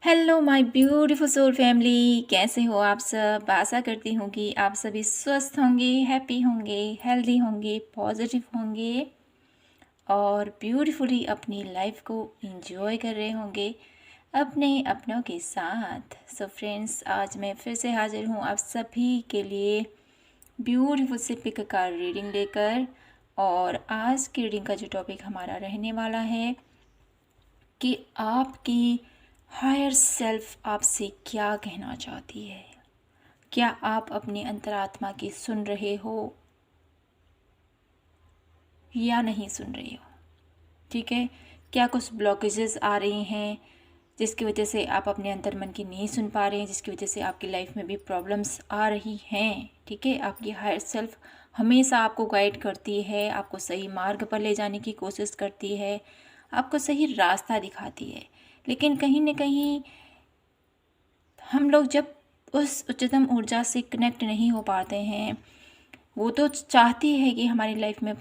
Hello my beautiful soul family, कैसे हो आप सब। आशा करती हूँ कि आप सभी स्वस्थ होंगे, हैप्पी होंगे, हेल्दी होंगे, पॉजिटिव होंगे और ब्यूटीफुली अपनी लाइफ को एंजॉय कर रहे होंगे अपने अपनों के साथ। सो फ्रेंड्स, आज मैं फिर से हाजिर हूँ आप सभी के लिए ब्यूटीफुल से पिक कार्ड रीडिंग लेकर। और आज की रीडिंग का जो टॉपिक हमारा रहने वाला है कि आपकी हायर सेल्फ आपसे क्या कहना चाहती है। क्या आप अपनी अंतरात्मा की सुन रहे हो या नहीं सुन रहे हो? ठीक है, क्या कुछ ब्लॉकेजेस आ रही हैं जिसकी वजह से आप अपने अंतर मन की नहीं सुन पा रहे हैं, जिसकी वजह से आपकी लाइफ में भी प्रॉब्लम्स आ रही हैं। ठीक है, आपकी हायर सेल्फ हमेशा आपको गाइड करती है, आपको सही मार्ग पर ले जाने की कोशिश करती है, आपको सही रास्ता दिखाती है। लेकिन कहीं ना कहीं हम लोग जब उस उच्चतम ऊर्जा से कनेक्ट नहीं हो पाते हैं, वो तो चाहती है कि हमारी लाइफ में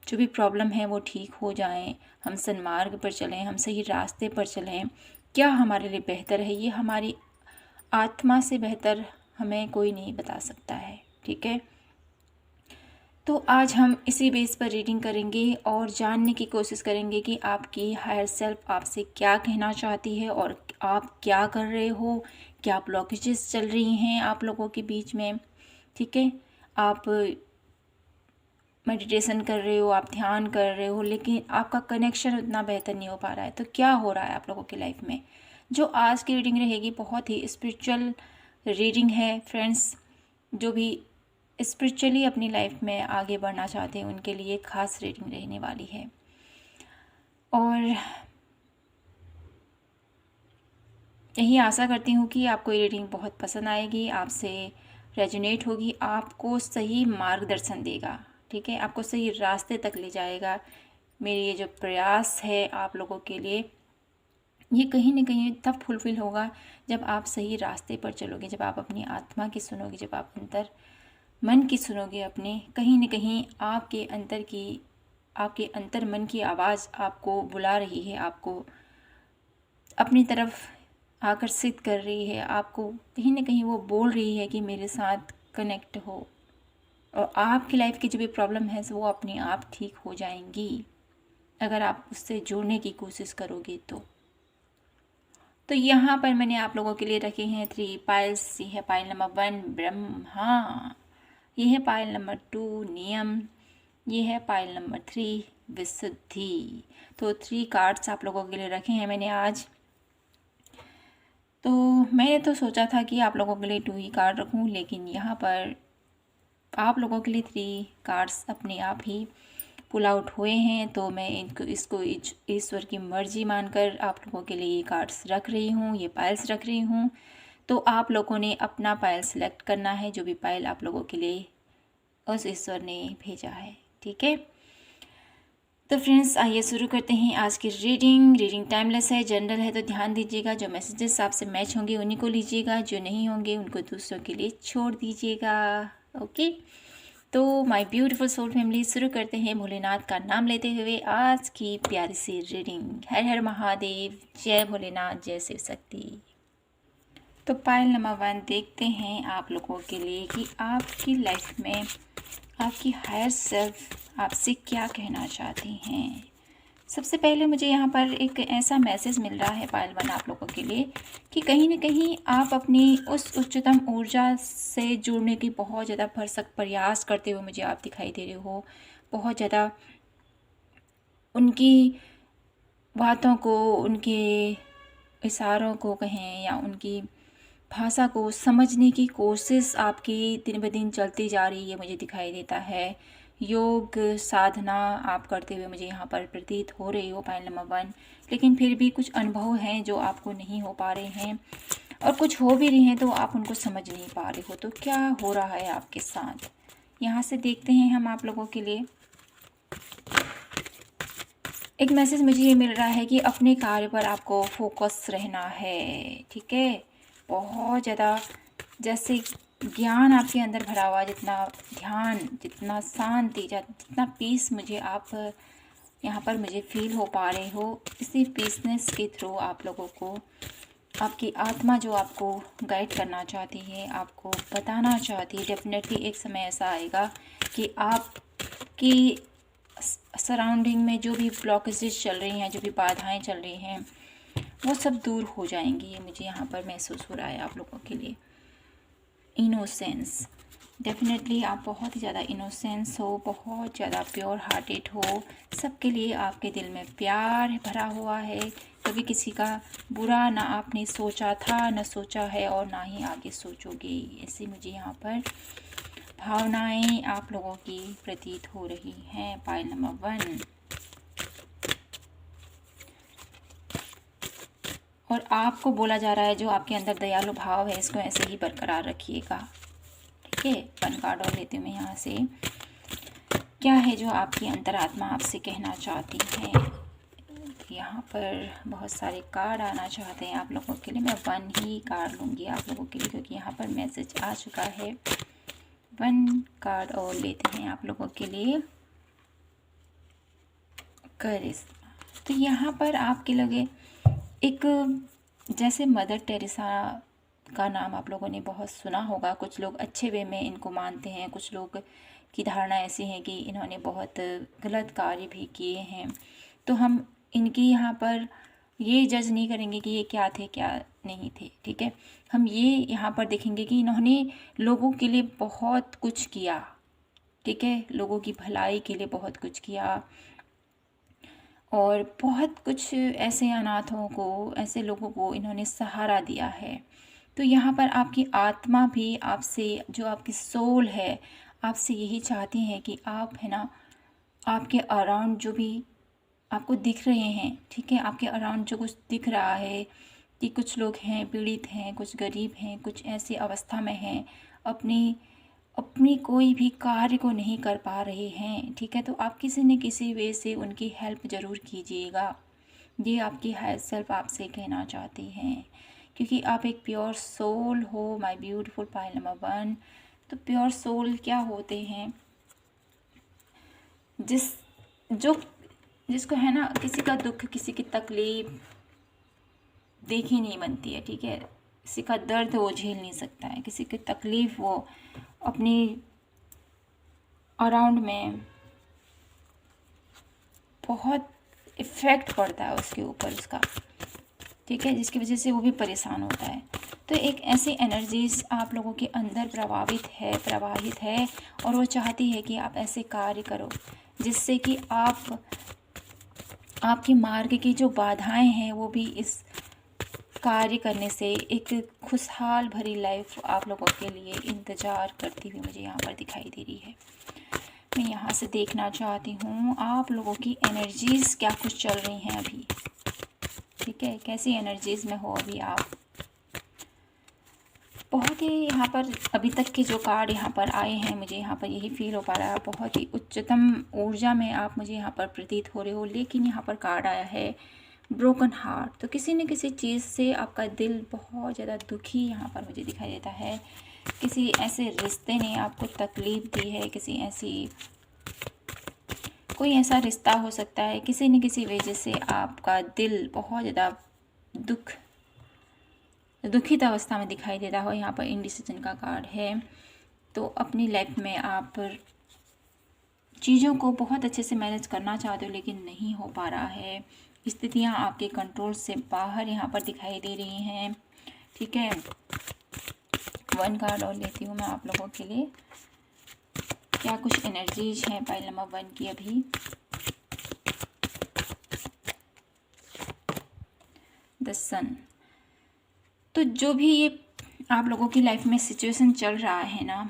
जो भी प्रॉब्लम है वो ठीक हो जाएं, हम सन्मार्ग पर चलें, हम सही रास्ते पर चलें। क्या हमारे लिए बेहतर है, ये हमारी आत्मा से बेहतर हमें कोई नहीं बता सकता है। ठीक है, तो आज हम इसी बेस पर रीडिंग करेंगे और जानने की कोशिश करेंगे कि आपकी हायर सेल्फ आपसे क्या कहना चाहती है और आप क्या कर रहे हो, क्या ब्लॉकेजेस चल रही हैं आप लोगों के बीच में। ठीक है, आप मेडिटेशन कर रहे हो, आप ध्यान कर रहे हो, लेकिन आपका कनेक्शन उतना बेहतर नहीं हो पा रहा है। तो क्या हो रहा है आप लोगों की लाइफ में? जो आज की रीडिंग रहेगी बहुत ही स्पिरिचुअल रीडिंग है फ्रेंड्स। जो भी स्पिरिचुअली अपनी लाइफ में आगे बढ़ना चाहते हैं उनके लिए खास रीडिंग रहने वाली है। और यही आशा करती हूँ कि आपको ये रीडिंग बहुत पसंद आएगी, आपसे रेजोनेट होगी, आपको सही मार्गदर्शन देगा। ठीक है, आपको सही रास्ते तक ले जाएगा। मेरी ये जो प्रयास है आप लोगों के लिए, ये कहीं ना कहीं तब फुलफिल होगा जब आप सही रास्ते पर चलोगे, जब आप अपनी आत्मा की सुनोगे, जब आप अंतर मन की सुनोगे अपने। कहीं ना कहीं आपके अंतर मन की आवाज़ आपको बुला रही है, आपको अपनी तरफ आकर्षित कर रही है, आपको कहीं ना कहीं वो बोल रही है कि मेरे साथ कनेक्ट हो। और आपकी लाइफ की जो भी प्रॉब्लम है वो अपने आप ठीक हो जाएंगी अगर आप उससे जुड़ने की कोशिश करोगे तो यहाँ पर मैंने आप लोगों के लिए रखे हैं 3 पाइल्स। ये है पाइल नंबर 1 ब्रह्मा, ये है पाइल नंबर 2 नियम, ये है पाइल नंबर 3 विशुद्धि। तो 3 कार्ड्स आप लोगों के लिए रखे हैं मैंने आज। तो मैंने तो सोचा था कि आप लोगों के लिए 2 ही कार्ड रखूं, लेकिन यहाँ पर आप लोगों के लिए 3 कार्ड्स अपने आप ही पुल आउट हुए हैं। तो मैं इसको ईश्वर की मर्जी मानकर आप लोगों के लिए ये कार्ड्स रख रही हूँ, ये पाइल्स रख रही हूँ। तो आप लोगों ने अपना पायल सेलेक्ट करना है, जो भी पायल आप लोगों के लिए उस ईश्वर ने भेजा है। ठीक है, तो फ्रेंड्स आइए शुरू करते हैं आज की रीडिंग टाइमलेस है, जनरल है, तो ध्यान दीजिएगा। जो मैसेजेस आपसे मैच होंगे उन्हीं को लीजिएगा, जो नहीं होंगे उनको दूसरों के लिए छोड़ दीजिएगा। ओके, तो माय ब्यूटीफुल सोल फैमिली, शुरू करते हैं भोलेनाथ का नाम लेते हुए आज की प्यारी सी रीडिंग। हर हर महादेव, जय भोलेनाथ, जय शिव शक्ति। तो पायल नंबर 1 देखते हैं आप लोगों के लिए कि आपकी लाइफ में आपकी हायर सेल्फ आपसे क्या कहना चाहती हैं। सबसे पहले मुझे यहाँ पर एक ऐसा मैसेज मिल रहा है पायल 1 आप लोगों के लिए कि कहीं ना कहीं आप अपनी उस उच्चतम ऊर्जा से जुड़ने की बहुत ज़्यादा भरसक प्रयास करते हुए मुझे आप दिखाई दे रहे हो। बहुत ज़्यादा उनकी बातों को, उनके इशारों को कहें या उनकी भाषा को समझने की कोशिश आपकी दिन ब दिन चलती जा रही है, मुझे दिखाई देता है। योग साधना आप करते हुए मुझे यहाँ पर प्रतीत हो रही हो पाइल नंबर 1, लेकिन फिर भी कुछ अनुभव हैं जो आपको नहीं हो पा रहे हैं, और कुछ हो भी रहे हैं तो आप उनको समझ नहीं पा रहे हो। तो क्या हो रहा है आपके साथ, यहाँ से देखते हैं हम आप लोगों के लिए। एक मैसेज मुझे ये मिल रहा है कि अपने कार्य पर आपको फोकस रहना है। ठीक है, बहुत ज़्यादा जैसे ज्ञान आपके अंदर भरा हुआ, जितना ध्यान, जितना शांति, जितना पीस मुझे आप यहाँ पर मुझे फील हो पा रहे हो, इसी पीसनेस के थ्रू आप लोगों को आपकी आत्मा जो आपको गाइड करना चाहती है, आपको बताना चाहती है, डेफिनेटली एक समय ऐसा आएगा कि आपकी सराउंडिंग में जो भी ब्लॉकेजेस चल रही हैं, जो भी बाधाएं चल रही हैं, वो सब दूर हो जाएंगी। ये मुझे यहाँ पर महसूस हो रहा है आप लोगों के लिए। इनोसेंस, डेफिनेटली आप बहुत ही ज़्यादा इनोसेंस हो, बहुत ज़्यादा प्योर हार्टेड हो, सबके लिए आपके दिल में प्यार भरा हुआ है। कभी किसी का बुरा ना आपने सोचा था, ना सोचा है, और ना ही आगे सोचोगे। ऐसी मुझे यहाँ पर भावनाएं आप लोगों की प्रतीत हो रही हैं। Pile number 1। और आपको बोला जा रहा है जो आपके अंदर दयालु भाव है, इसको ऐसे ही बरकरार रखिएगा। ठीक है, 1 कार्ड और लेती हूँ मैं यहाँ से। क्या है जो आपकी अंतरात्मा आपसे कहना चाहती है? यहाँ पर बहुत सारे कार्ड आना चाहते हैं आप लोगों के लिए। मैं 1 ही कार्ड लूँगी आप लोगों के लिए, क्योंकि यहाँ पर मैसेज आ चुका है। 1 कार्ड और लेते हैं आप लोगों के लिए। करिश्मा, तो यहाँ पर आपके लगे एक, जैसे मदर टेरेसा का नाम आप लोगों ने बहुत सुना होगा। कुछ लोग अच्छे वे में इनको मानते हैं, कुछ लोग की धारणा ऐसी है कि इन्होंने बहुत गलत कार्य भी किए हैं। तो हम इनकी यहाँ पर ये जज नहीं करेंगे कि ये क्या थे क्या नहीं थे। ठीक है, हम ये यहाँ पर देखेंगे कि इन्होंने लोगों के लिए बहुत कुछ किया। ठीक है, लोगों की भलाई के लिए बहुत कुछ किया, और बहुत कुछ ऐसे अनाथों को, ऐसे लोगों को इन्होंने सहारा दिया है। तो यहाँ पर आपकी आत्मा भी आपसे, जो आपकी सोल है, आपसे यही चाहती है कि आप, है ना, आपके अराउंड जो भी आपको दिख रहे हैं, ठीक है, आपके अराउंड जो कुछ दिख रहा है कि कुछ लोग हैं पीड़ित हैं, कुछ गरीब हैं, कुछ ऐसी अवस्था में हैं, अपनी कोई भी कार्य को नहीं कर पा रहे हैं। ठीक है, तो आप किसी न किसी वे से उनकी हेल्प ज़रूर कीजिएगा। ये आपकी हायर सेल्फ आपसे कहना चाहती हैं, क्योंकि आप एक प्योर सोल हो माय ब्यूटीफुल पाइल नंबर 1। तो प्योर सोल क्या होते हैं? जिसको है ना, किसी का दुख, किसी की तकलीफ देखी नहीं बनती है। ठीक है, किसी का दर्द वो झेल नहीं सकता है, किसी की तकलीफ वो अपनी अराउंड में बहुत इफ़ेक्ट पड़ता है उसके ऊपर उसका। ठीक है, जिसकी वजह से वो भी परेशान होता है। तो एक ऐसी एनर्जीज आप लोगों के अंदर प्रवाहित है, और वो चाहती है कि आप ऐसे कार्य करो जिससे कि आपके मार्ग की जो बाधाएं हैं वो भी इस कार्य करने से एक खुशहाल भरी लाइफ आप लोगों के लिए इंतज़ार करती हुई मुझे यहाँ पर दिखाई दे रही है। मैं यहाँ से देखना चाहती हूँ आप लोगों की एनर्जीज़ क्या कुछ चल रही हैं अभी। ठीक है, कैसी एनर्जीज़ में हो अभी आप। बहुत ही यहाँ पर अभी तक के जो कार्ड यहाँ पर आए हैं, मुझे यहाँ पर यही फील हो पा रहा है, बहुत ही उच्चतम ऊर्जा में आप मुझे यहाँ पर प्रतीत हो रहे हो। लेकिन यहाँ पर कार्ड आया है ब्रोकन हार्ट। तो किसी न किसी चीज़ से आपका दिल बहुत ज़्यादा दुखी यहाँ पर मुझे दिखाई देता है। किसी ऐसे रिश्ते ने आपको तकलीफ़ दी है, कोई ऐसा रिश्ता हो सकता है, किसी न किसी वजह से आपका दिल बहुत ज़्यादा दुखित अवस्था में दिखाई देता हो। यहाँ पर इंडिसीजन का कार्ड है। तो अपनी लाइफ में आप चीज़ों को बहुत अच्छे से मैनेज करना चाहते हो, लेकिन नहीं हो पा रहा है। स्थितियाँ आपके कंट्रोल से बाहर यहाँ पर दिखाई दे रही हैं। ठीक है, 1 कार्ड और लेती हूँ मैं आप लोगों के लिए। क्या कुछ एनर्जीज हैं पाइल नंबर 1 की अभी। द सन। तो जो भी ये आप लोगों की लाइफ में सिचुएशन चल रहा है ना,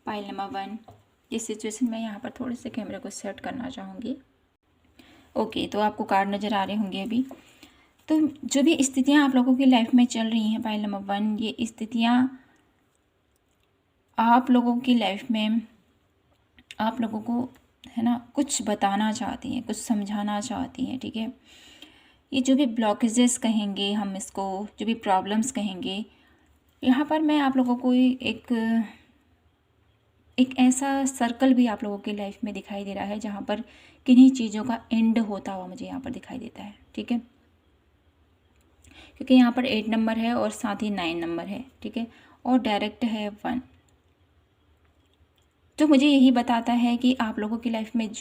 पाइल नंबर 1, ये सिचुएशन मैं यहाँ पर थोड़े से कैमरे को सेट करना चाहूँगी। ओके, तो आपको कार्ड नज़र आ रहे होंगे अभी। तो जो भी स्थितियाँ आप लोगों की लाइफ में चल रही हैं पाइल नंबर 1, ये स्थितियाँ आप लोगों की लाइफ में आप लोगों को, है ना, कुछ बताना चाहती हैं, कुछ समझाना चाहती हैं। ठीक है, ये जो भी ब्लॉकेजेस कहेंगे हम इसको, जो भी प्रॉब्लम्स कहेंगे, यहाँ पर मैं आप लोगों को एक ऐसा सर्कल भी आप लोगों की लाइफ में दिखाई दे रहा है जहाँ पर किन्हीं चीज़ों का एंड होता हुआ मुझे यहाँ पर दिखाई देता है। ठीक है, क्योंकि यहाँ पर 8 नंबर है और साथ ही 9 नंबर है, ठीक है, और डायरेक्ट है 1। तो मुझे यही बताता है कि आप लोगों की लाइफ में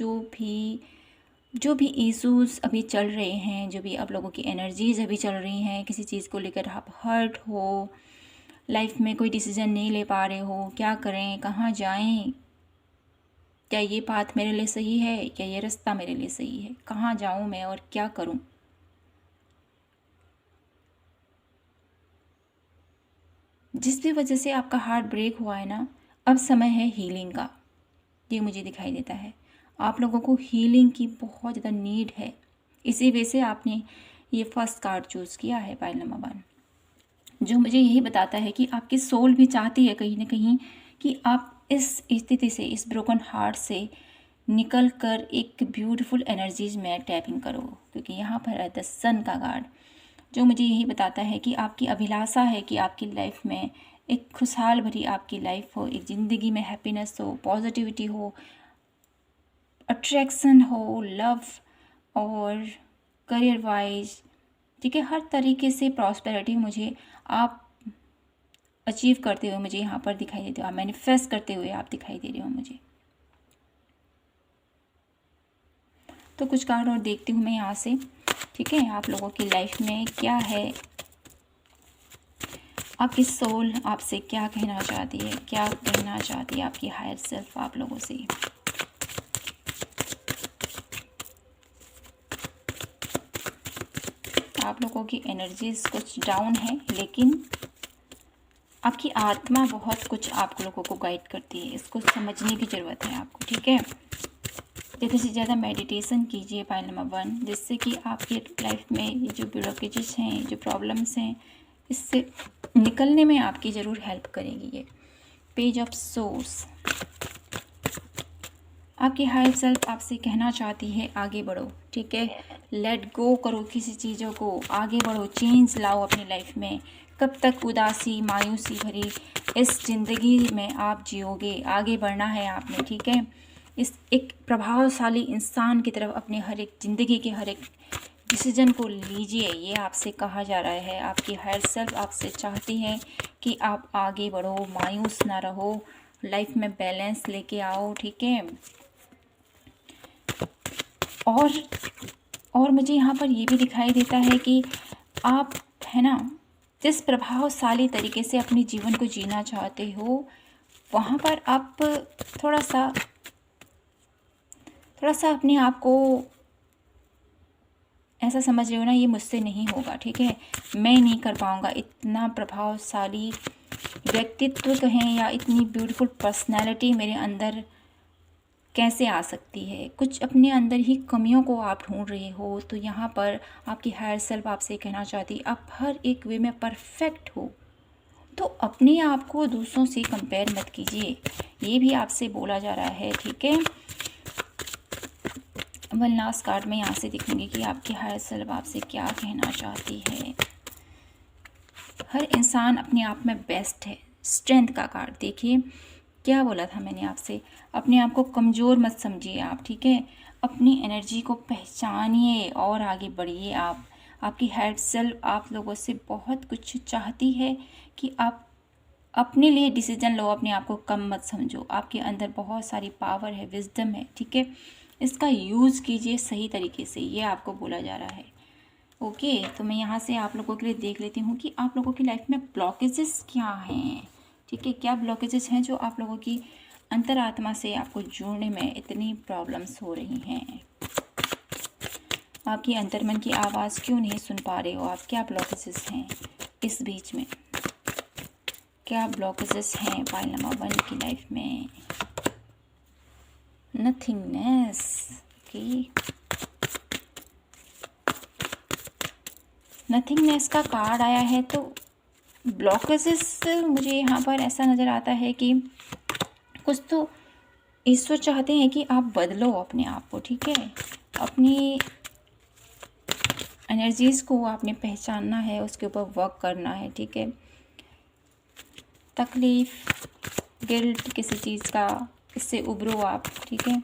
जो भी इश्यूज़ अभी चल रहे हैं, जो भी आप लोगों की एनर्जीज़ अभी चल रही हैं, किसी चीज़ को लेकर आप हर्ट हो, लाइफ में कोई डिसीज़न नहीं ले पा रहे हो, क्या करें, कहाँ जाएं, क्या ये पाथ मेरे लिए सही है, क्या ये रास्ता मेरे लिए सही है, कहाँ जाऊं मैं और क्या करूं। जिस भी वजह से आपका हार्ट ब्रेक हुआ है ना, अब समय है हीलिंग का, ये मुझे दिखाई देता है। आप लोगों को हीलिंग की बहुत ज़्यादा नीड है, इसी वजह से आपने ये फर्स्ट कार्ड चूज़ किया है, पाइल नंबर 1, जो मुझे यही बताता है कि आपकी सोल भी चाहती है कहीं ना कहीं कि आप इस स्थिति से, इस ब्रोकन हार्ट से निकल कर एक ब्यूटीफुल एनर्जीज में टैपिंग करो, क्योंकि यहाँ पर है द सन का कार्ड, जो मुझे यही बताता है कि आपकी अभिलाषा है कि आपकी लाइफ में एक खुशहाल भरी आपकी लाइफ हो, एक ज़िंदगी में हैप्पीनेस हो, पॉजिटिविटी हो, अट्रैक्शन हो, लव और करियर वाइज, ठीक है, हर तरीके से प्रॉस्पेरिटी मुझे आप अचीव करते हुए मुझे यहाँ पर दिखाई देते हो, आप मैनिफेस्ट करते हुए आप दिखाई दे रहे हो मुझे। तो कुछ कार्ड और देखती हूँ मैं यहाँ से, ठीक है, आप लोगों की लाइफ में क्या है, आपकी सोल आपसे क्या कहना चाहती है, क्या कहना चाहती है आपकी हायर सेल्फ आप लोगों से। आप लोगों की एनर्जीज कुछ डाउन है, लेकिन आपकी आत्मा बहुत कुछ आप लोगों को गाइड करती है, इसको समझने की ज़रूरत है आपको, ठीक है। ज़्यादा से ज़्यादा मेडिटेशन कीजिए पाइल नंबर 1, जिससे कि आपकी लाइफ में ये जो ब्लॉकेजेस हैं, जो प्रॉब्लम्स हैं, इससे निकलने में आपकी ज़रूर हेल्प करेगी ये पेज ऑफ सोर्स। आपकी हायर सेल्फ आपसे कहना चाहती है आगे बढ़ो, ठीक है, लेट गो करो किसी चीज़ों को, आगे बढ़ो, चेंज लाओ अपनी लाइफ में। कब तक उदासी मायूसी भरी इस ज़िंदगी में आप जियोगे, आगे बढ़ना है आपने, ठीक है। इस एक प्रभावशाली इंसान की तरफ अपने हर एक ज़िंदगी के हर एक डिसीजन को लीजिए, ये आपसे कहा जा रहा है। आपकी हायर सेल्फ आपसे चाहती है कि आप आगे बढ़ो, मायूस ना रहो, लाइफ में बैलेंस लेके आओ, ठीक है। और मुझे यहाँ पर ये भी दिखाई देता है कि आप, है ना, जिस प्रभावशाली तरीके से अपने जीवन को जीना चाहते हो, वहाँ पर आप थोड़ा सा अपने आप को ऐसा समझ रहे हो ना, ये मुझसे नहीं होगा, ठीक है, मैं नहीं कर पाऊँगा, इतना प्रभावशाली व्यक्तित्व कहें या इतनी ब्यूटीफुल पर्सनैलिटी मेरे अंदर कैसे आ सकती है। कुछ अपने अंदर ही कमियों को आप ढूंढ रहे हो। तो यहाँ पर आपकी हायर सेल्फ आपसे कहना चाहती है आप हर एक वे में परफेक्ट हो, तो अपने आप को दूसरों से कंपेयर मत कीजिए, ये भी आपसे बोला जा रहा है, ठीक है। वन लास्ट कार्ड में यहाँ से दिखूंगी कि आपकी हायर सेल्फ आपसे क्या कहना चाहती है। हर इंसान अपने आप में बेस्ट है, स्ट्रेंथ का कार्ड देखिए, क्या बोला था मैंने आपसे, अपने आप को कमज़ोर मत समझिए आप, ठीक है, अपनी एनर्जी को पहचानिए और आगे बढ़िए आप। आपकी हायर सेल्फ आप लोगों से बहुत कुछ चाहती है कि आप अपने लिए डिसीजन लो, अपने आप को कम मत समझो, आपके अंदर बहुत सारी पावर है, विजडम है, ठीक है, इसका यूज़ कीजिए सही तरीके से, ये आपको बोला जा रहा है। ओके, तो मैं यहाँ से आप लोगों के लिए देख लेती हूँ कि आप लोगों की लाइफ में ब्लॉकेजेस क्या हैं, ठीक है, क्या ब्लॉकेजेस हैं जो आप लोगों की अंतरात्मा से आपको जुड़ने में इतनी प्रॉब्लम्स हो रही हैं। आपकी अंतर्मन की आवाज़ क्यों नहीं सुन पा रहे हो आप, क्या ब्लॉकेजेस हैं इस बीच में, क्या ब्लॉकेजेस हैं पाइल नंबर 1 की लाइफ में। नथिंगनेस, ओके, नथिंगनेस का कार्ड आया है। तो ब्लॉकेजेस मुझे यहाँ पर ऐसा नज़र आता है कि कुछ तो ईश्वर चाहते हैं कि आप बदलो अपने आप को, ठीक है, अपनी एनर्जीज़ को आपने पहचानना है, उसके ऊपर वर्क करना है, ठीक है। तकलीफ़, गिल्ट किसी चीज़ का, इससे उभरो आप, ठीक है।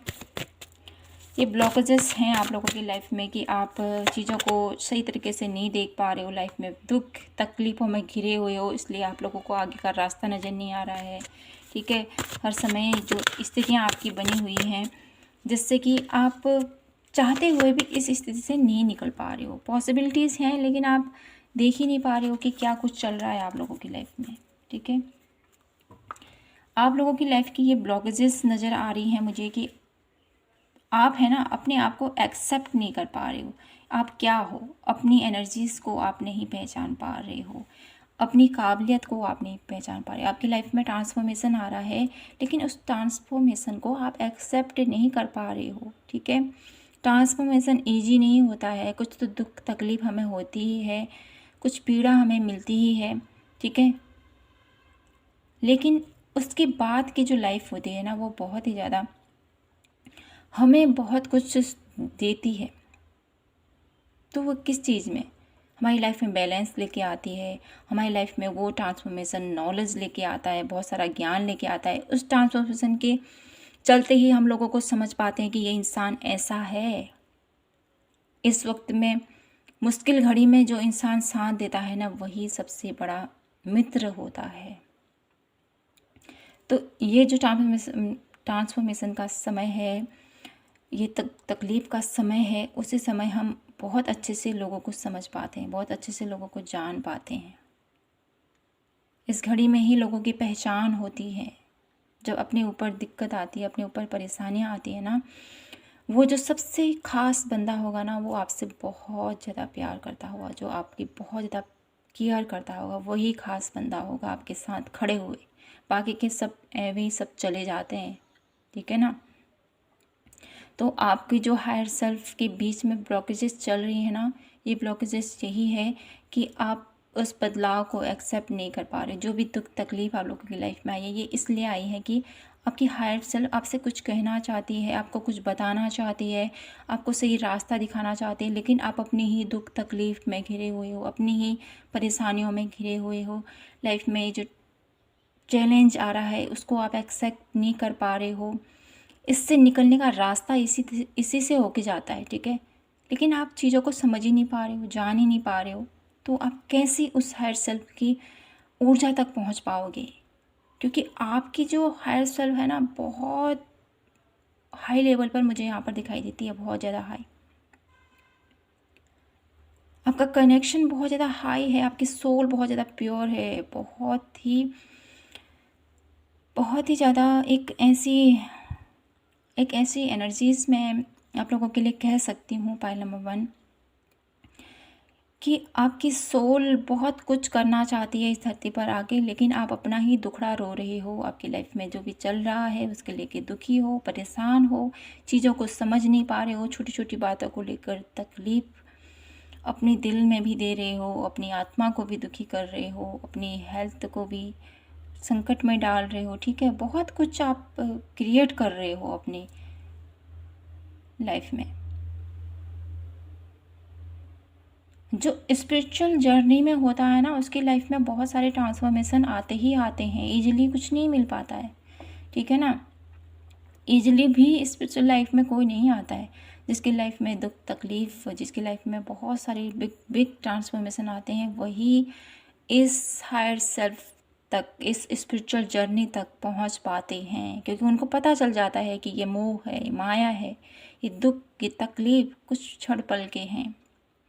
ये ब्लॉकेजेस हैं आप लोगों की लाइफ में कि आप चीज़ों को सही तरीके से नहीं देख पा रहे हो, लाइफ में दुख तकलीफ़ों में घिरे हुए हो, इसलिए आप लोगों को आगे का रास्ता नज़र नहीं आ रहा है। ठीक है, हर समय जो स्थितियाँ आपकी बनी हुई हैं जिससे कि आप चाहते हुए भी इस स्थिति से नहीं निकल पा रहे हो। पॉसिबिलिटीज़ हैं लेकिन आप देख ही नहीं पा रहे हो कि क्या कुछ चल रहा है आप लोगों की लाइफ में। ठीक है, आप लोगों की लाइफ की ये ब्लॉकेजेस नज़र आ रही हैं मुझे कि आप है ना अपने आप को एक्सेप्ट नहीं कर पा रहे हो, आप क्या हो, अपनी एनर्जीज़ को आप नहीं पहचान पा रहे हो, अपनी काबिलियत को आप नहीं पहचान पा रहे। आपकी लाइफ में ट्रांसफॉर्मेशन आ रहा है लेकिन उस ट्रांसफॉर्मेशन को आप एक्सेप्ट नहीं कर पा रहे हो। ठीक है, ट्रांसफॉर्मेशन ईजी नहीं होता है, कुछ तो दुख तकलीफ़ हमें होती ही है, कुछ पीड़ा हमें मिलती ही है। ठीक है, लेकिन उसके बाद की जो लाइफ होती है ना वो बहुत ही ज़्यादा हमें बहुत कुछ देती है। तो वो किस चीज़ में, हमारी लाइफ में बैलेंस लेके आती है, हमारी लाइफ में वो ट्रांसफॉर्मेशन नॉलेज लेके आता है, बहुत सारा ज्ञान लेके आता है। उस ट्रांसफॉर्मेशन के चलते ही हम लोगों को समझ पाते हैं कि ये इंसान ऐसा है। इस वक्त में मुश्किल घड़ी में जो इंसान साथ देता है ना वही सबसे बड़ा मित्र होता है। तो ये जो ट्रांसफॉर्मेशन का समय है, ये तकलीफ़ का समय है, उसी समय हम बहुत अच्छे से लोगों को समझ पाते हैं, बहुत अच्छे से लोगों को जान पाते हैं। इस घड़ी में ही लोगों की पहचान होती है। जब अपने ऊपर दिक्कत आती है, अपने ऊपर परेशानियाँ आती है ना, वो जो सबसे ख़ास बंदा होगा ना वो आपसे बहुत ज़्यादा प्यार करता होगा, जो आपकी बहुत ज़्यादा केयर करता होगा, वही ख़ास बंदा होगा आपके साथ खड़े हुए। बाकी के सब एवं ही सब चले जाते हैं। ठीक है ना, तो आपकी जो हायर सेल्फ के बीच में ब्लॉकेजेस चल रही है ना, ये ब्लॉकेजेस यही है कि आप उस बदलाव को एक्सेप्ट नहीं कर पा रहे। जो भी दुख तकलीफ़ आप लोगों की लाइफ में आई है ये इसलिए आई है कि आपकी हायर सेल्फ आपसे कुछ कहना चाहती है, आपको कुछ बताना चाहती है, आपको सही रास्ता दिखाना चाहती है, लेकिन आप अपनी ही दुख तकलीफ़ में घिरे हुए हो, अपनी ही परेशानियों में घिरे हुए हो। लाइफ में जो चैलेंज आ रहा है उसको आप एक्सेप्ट नहीं कर पा रहे हो। इससे निकलने का रास्ता इसी से होके जाता है। ठीक है, लेकिन आप चीज़ों को समझ ही नहीं पा रहे हो, जान ही नहीं पा रहे हो, तो आप कैसे उस हायर सेल्फ की ऊर्जा तक पहुंच पाओगे? क्योंकि आपकी जो हायर सेल्फ है ना बहुत हाई लेवल पर मुझे यहाँ पर दिखाई देती है, बहुत ज़्यादा हाई। आपका कनेक्शन बहुत ज़्यादा हाई है, आपकी सोल बहुत ज़्यादा प्योर है, बहुत ही ज़्यादा एक ऐसी एनर्जीज़ में आप लोगों के लिए कह सकती हूँ। पॉइंट नंबर 1 कि आपकी सोल बहुत कुछ करना चाहती है इस धरती पर आके, लेकिन आप अपना ही दुखड़ा रो रहे हो। आपकी लाइफ में जो भी चल रहा है उसके लेके दुखी हो, परेशान हो, चीज़ों को समझ नहीं पा रहे हो, छोटी छोटी बातों को लेकर तकलीफ़ अपने दिल में भी दे रहे हो, अपनी आत्मा को भी दुखी कर रहे हो, अपनी हेल्थ को भी संकट में डाल रहे हो। ठीक है, बहुत कुछ आप क्रिएट कर रहे हो अपनी लाइफ में। जो स्पिरिचुअल जर्नी में होता है ना उसकी लाइफ में बहुत सारे ट्रांसफॉर्मेशन आते ही आते हैं, इजीली कुछ नहीं मिल पाता है। ठीक है ना, इजीली भी स्पिरिचुअल लाइफ में कोई नहीं आता है। जिसकी लाइफ में दुख तकलीफ़, जिसकी लाइफ में बहुत सारे बिग बिग ट्रांसफॉर्मेशन आते हैं, वही इस हायर सेल्फ तक, इस स्पिरिचुअल जर्नी तक पहुंच पाते हैं। क्योंकि उनको पता चल जाता है कि ये मोह है, ये माया है, ये दुख, ये तकलीफ़ कुछ क्षण पल के हैं।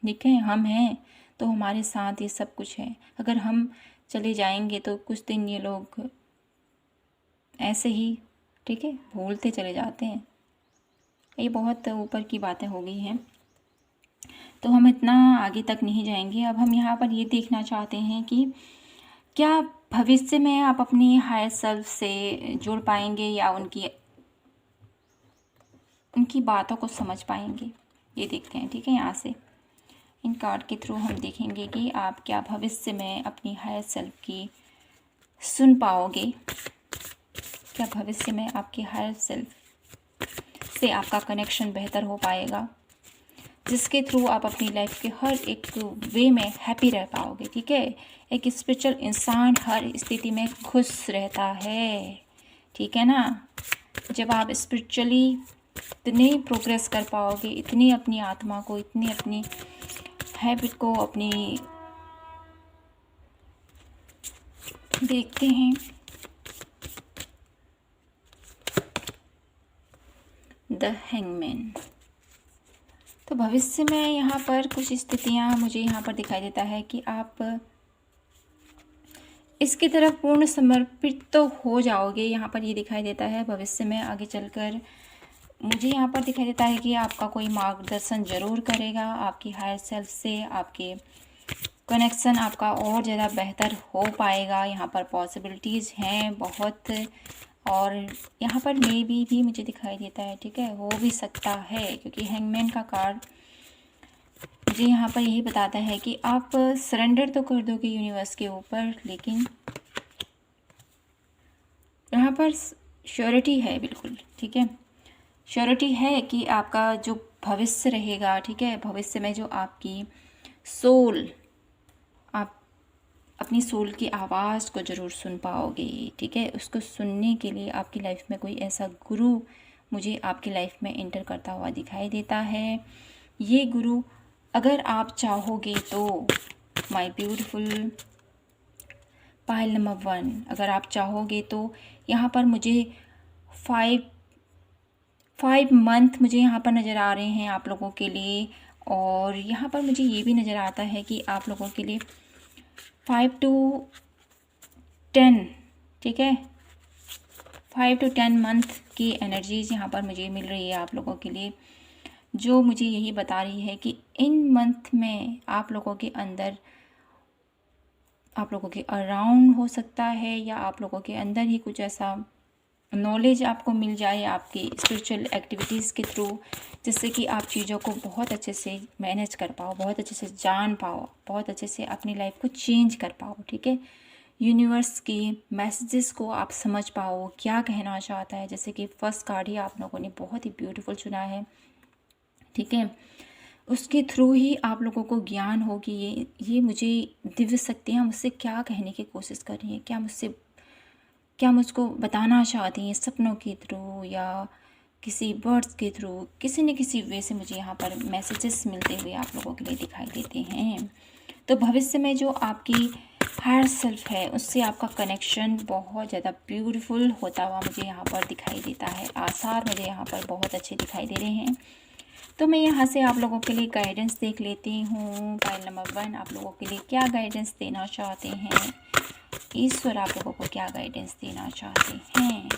ठीक है, हम हैं तो हमारे साथ ये सब कुछ है। अगर हम चले जाएंगे तो कुछ दिन ये लोग ऐसे ही, ठीक है, भूलते चले जाते हैं। ये बहुत ऊपर की बातें हो गई हैं, तो हम इतना आगे तक नहीं जाएंगे। अब हम यहाँ पर ये देखना चाहते हैं कि क्या भविष्य में आप अपनी हायर सेल्फ से जुड़ पाएंगे या उनकी बातों को समझ पाएंगे। ये देखते हैं। ठीक है, यहाँ से इन कार्ड के थ्रू हम देखेंगे कि आप क्या भविष्य में अपनी हायर सेल्फ की सुन पाओगे। क्या भविष्य में आपकी हायर सेल्फ से आपका कनेक्शन बेहतर हो पाएगा, जिसके थ्रू आप अपनी लाइफ के हर एक वे में हैप्पी रह पाओगे। ठीक है, एक स्पिरिचुअल इंसान हर स्थिति में खुश रहता है। ठीक है ना, जब आप स्पिरिचुअली इतने प्रोग्रेस कर पाओगे, इतनी अपनी आत्मा को, इतनी अपनी हैबिट को, अपनी देखते हैं द हैंगमैन। तो भविष्य में यहाँ पर कुछ स्थितियाँ मुझे यहाँ पर दिखाई देता है कि आप इसकी तरफ पूर्ण समर्पित तो हो जाओगे, यहाँ पर ये दिखाई देता है। भविष्य में आगे चलकर मुझे यहाँ पर दिखाई देता है कि आपका कोई मार्गदर्शन ज़रूर करेगा, आपकी हायर सेल्फ से आपके कनेक्शन आपका और ज़्यादा बेहतर हो पाएगा। यहाँ पर पॉसिबिलिटीज़ हैं बहुत, और यहाँ पर मे भी मुझे दिखाई देता है, ठीक है, हो भी सकता है, क्योंकि हैंगमैन का कार्ड मुझे यहाँ पर यही बताता है कि आप सरेंडर तो कर दोगे यूनिवर्स के ऊपर, लेकिन यहाँ पर श्योरिटी है, बिल्कुल ठीक है, श्योरिटी है कि आपका जो भविष्य रहेगा, ठीक है, भविष्य में जो आपकी सोल, आप अपनी सोल की आवाज़ को ज़रूर सुन पाओगे, ठीक है। उसको सुनने के लिए आपकी लाइफ में कोई ऐसा गुरु मुझे आपकी लाइफ में एंटर करता हुआ दिखाई देता है। ये गुरु अगर आप चाहोगे तो, माय ब्यूटीफुल पायल नंबर 1, अगर आप चाहोगे तो यहाँ पर मुझे 5 मंथ मुझे यहाँ पर नज़र आ रहे हैं आप लोगों के लिए, और यहाँ पर मुझे ये भी नज़र आता है कि आप लोगों के लिए 5 to 10, ठीक है, 5 to 10 मंथ की एनर्जीज़ यहाँ पर मुझे मिल रही है आप लोगों के लिए, जो मुझे यही बता रही है कि इन मंथ में आप लोगों के अंदर, आप लोगों के अराउंड हो सकता है, या आप लोगों के अंदर ही कुछ ऐसा नॉलेज आपको मिल जाए आपकी स्पिरिचुअल एक्टिविटीज़ के थ्रू, जिससे कि आप चीज़ों को बहुत अच्छे से मैनेज कर पाओ, बहुत अच्छे से जान पाओ, बहुत अच्छे से अपनी लाइफ को चेंज कर पाओ, ठीक है। यूनिवर्स के मैसेजेस को आप समझ पाओ, क्या कहना चाहता है। जैसे कि फर्स्ट कार्ड ही आप लोगों ने बहुत ही ब्यूटीफुल चुना है, ठीक है, उसके थ्रू ही आप लोगों को ज्ञान हो कि ये मुझे दिव्य शक्तियाँ मुझसे क्या कहने की कोशिश कर रही हैं, क्या मुझको बताना चाहती हैं, सपनों के थ्रू या किसी बर्ड्स के थ्रू, किसी न किसी वे से मुझे यहाँ पर मैसेजेस मिलते हुए आप लोगों के लिए दिखाई देते हैं। तो भविष्य में जो आपकी हायर सेल्फ है, उससे आपका कनेक्शन बहुत ज़्यादा ब्यूटीफुल होता हुआ मुझे यहाँ पर दिखाई देता है। आसार मुझे यहाँ पर बहुत अच्छे दिखाई दे रहे हैं। तो मैं यहाँ से आप लोगों के लिए गाइडेंस देख लेती हूँ। पाइल नंबर 1 आप लोगों के लिए क्या गाइडेंस देना चाहते हैं, ईश्वर आप लोगों को क्या गाइडेंस देना चाहते हैं।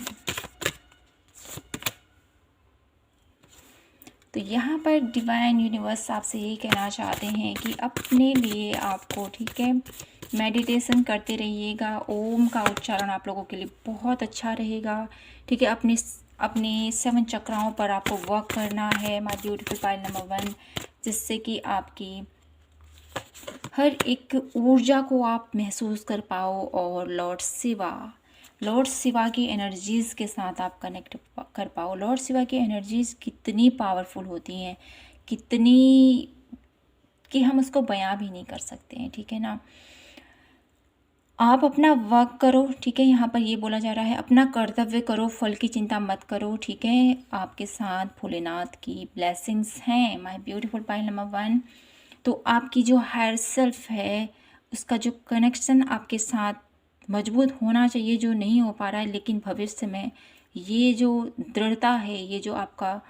तो यहाँ पर डिवाइन यूनिवर्स आपसे यही कहना चाहते हैं कि अपने लिए आपको, ठीक है, मेडिटेशन करते रहिएगा। ओम का उच्चारण आप लोगों के लिए बहुत अच्छा रहेगा, ठीक है। अपने 7 चक्राओं पर आपको वर्क करना है, माय ब्यूटीफुल पाइल नंबर 1, जिससे कि आपकी हर एक ऊर्जा को आप महसूस कर पाओ, और लॉर्ड शिवा की एनर्जीज़ के साथ आप कनेक्ट कर पाओ। लॉर्ड शिवा की एनर्जीज़ कितनी पावरफुल होती हैं, कितनी कि हम उसको बयां भी नहीं कर सकते हैं, ठीक है ना। आप अपना वर्क करो, ठीक है, यहाँ पर ये बोला जा रहा है अपना कर्तव्य करो, फल की चिंता मत करो, ठीक है। आपके साथ भोलेनाथ की ब्लेसिंग्स हैं, माय ब्यूटीफुल पाइल नंबर 1। तो आपकी जो हायर सेल्फ है, उसका जो कनेक्शन आपके साथ मजबूत होना चाहिए, जो नहीं हो पा रहा है, लेकिन भविष्य में ये जो दृढ़ता है, ये जो आपका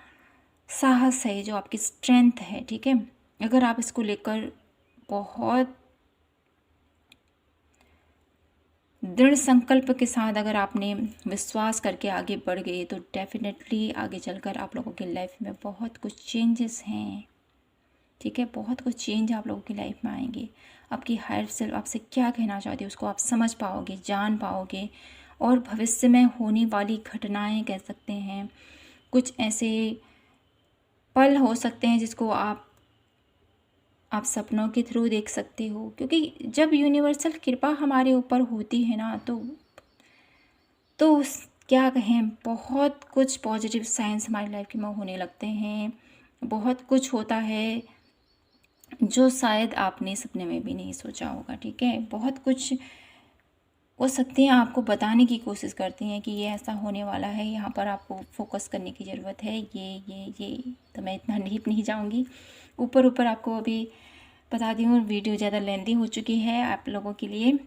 साहस है, जो आपकी स्ट्रेंथ है, ठीक है, अगर आप इसको लेकर बहुत दृढ़ संकल्प के साथ अगर आपने विश्वास करके आगे बढ़ गए, तो डेफिनेटली आगे चलकर आप लोगों की लाइफ में बहुत कुछ चेंजेस हैं, ठीक है, बहुत कुछ चेंज आप लोगों की लाइफ में आएंगे। आपकी हायर सेल्फ आपसे क्या कहना चाहती है उसको आप समझ पाओगे, जान पाओगे, और भविष्य में होने वाली घटनाएं कह सकते हैं, कुछ ऐसे पल हो सकते हैं जिसको आप सपनों के थ्रू देख सकते हो, क्योंकि जब यूनिवर्सल कृपा हमारे ऊपर होती है ना, तो क्या कहें, बहुत कुछ पॉजिटिव साइंस हमारी लाइफ में होने लगते हैं। बहुत कुछ होता है जो शायद आपने सपने में भी नहीं सोचा होगा, ठीक है। बहुत कुछ वो शक्तियाँ आपको बताने की कोशिश करती हैं कि ये ऐसा होने वाला है, यहाँ पर आपको फोकस करने की ज़रूरत है, ये। तो मैं इतना डीप नहीं जाऊँगी, ऊपर ऊपर आपको अभी बता दी हूँ। वीडियो ज़्यादा लेंदी हो चुकी है आप लोगों के लिए।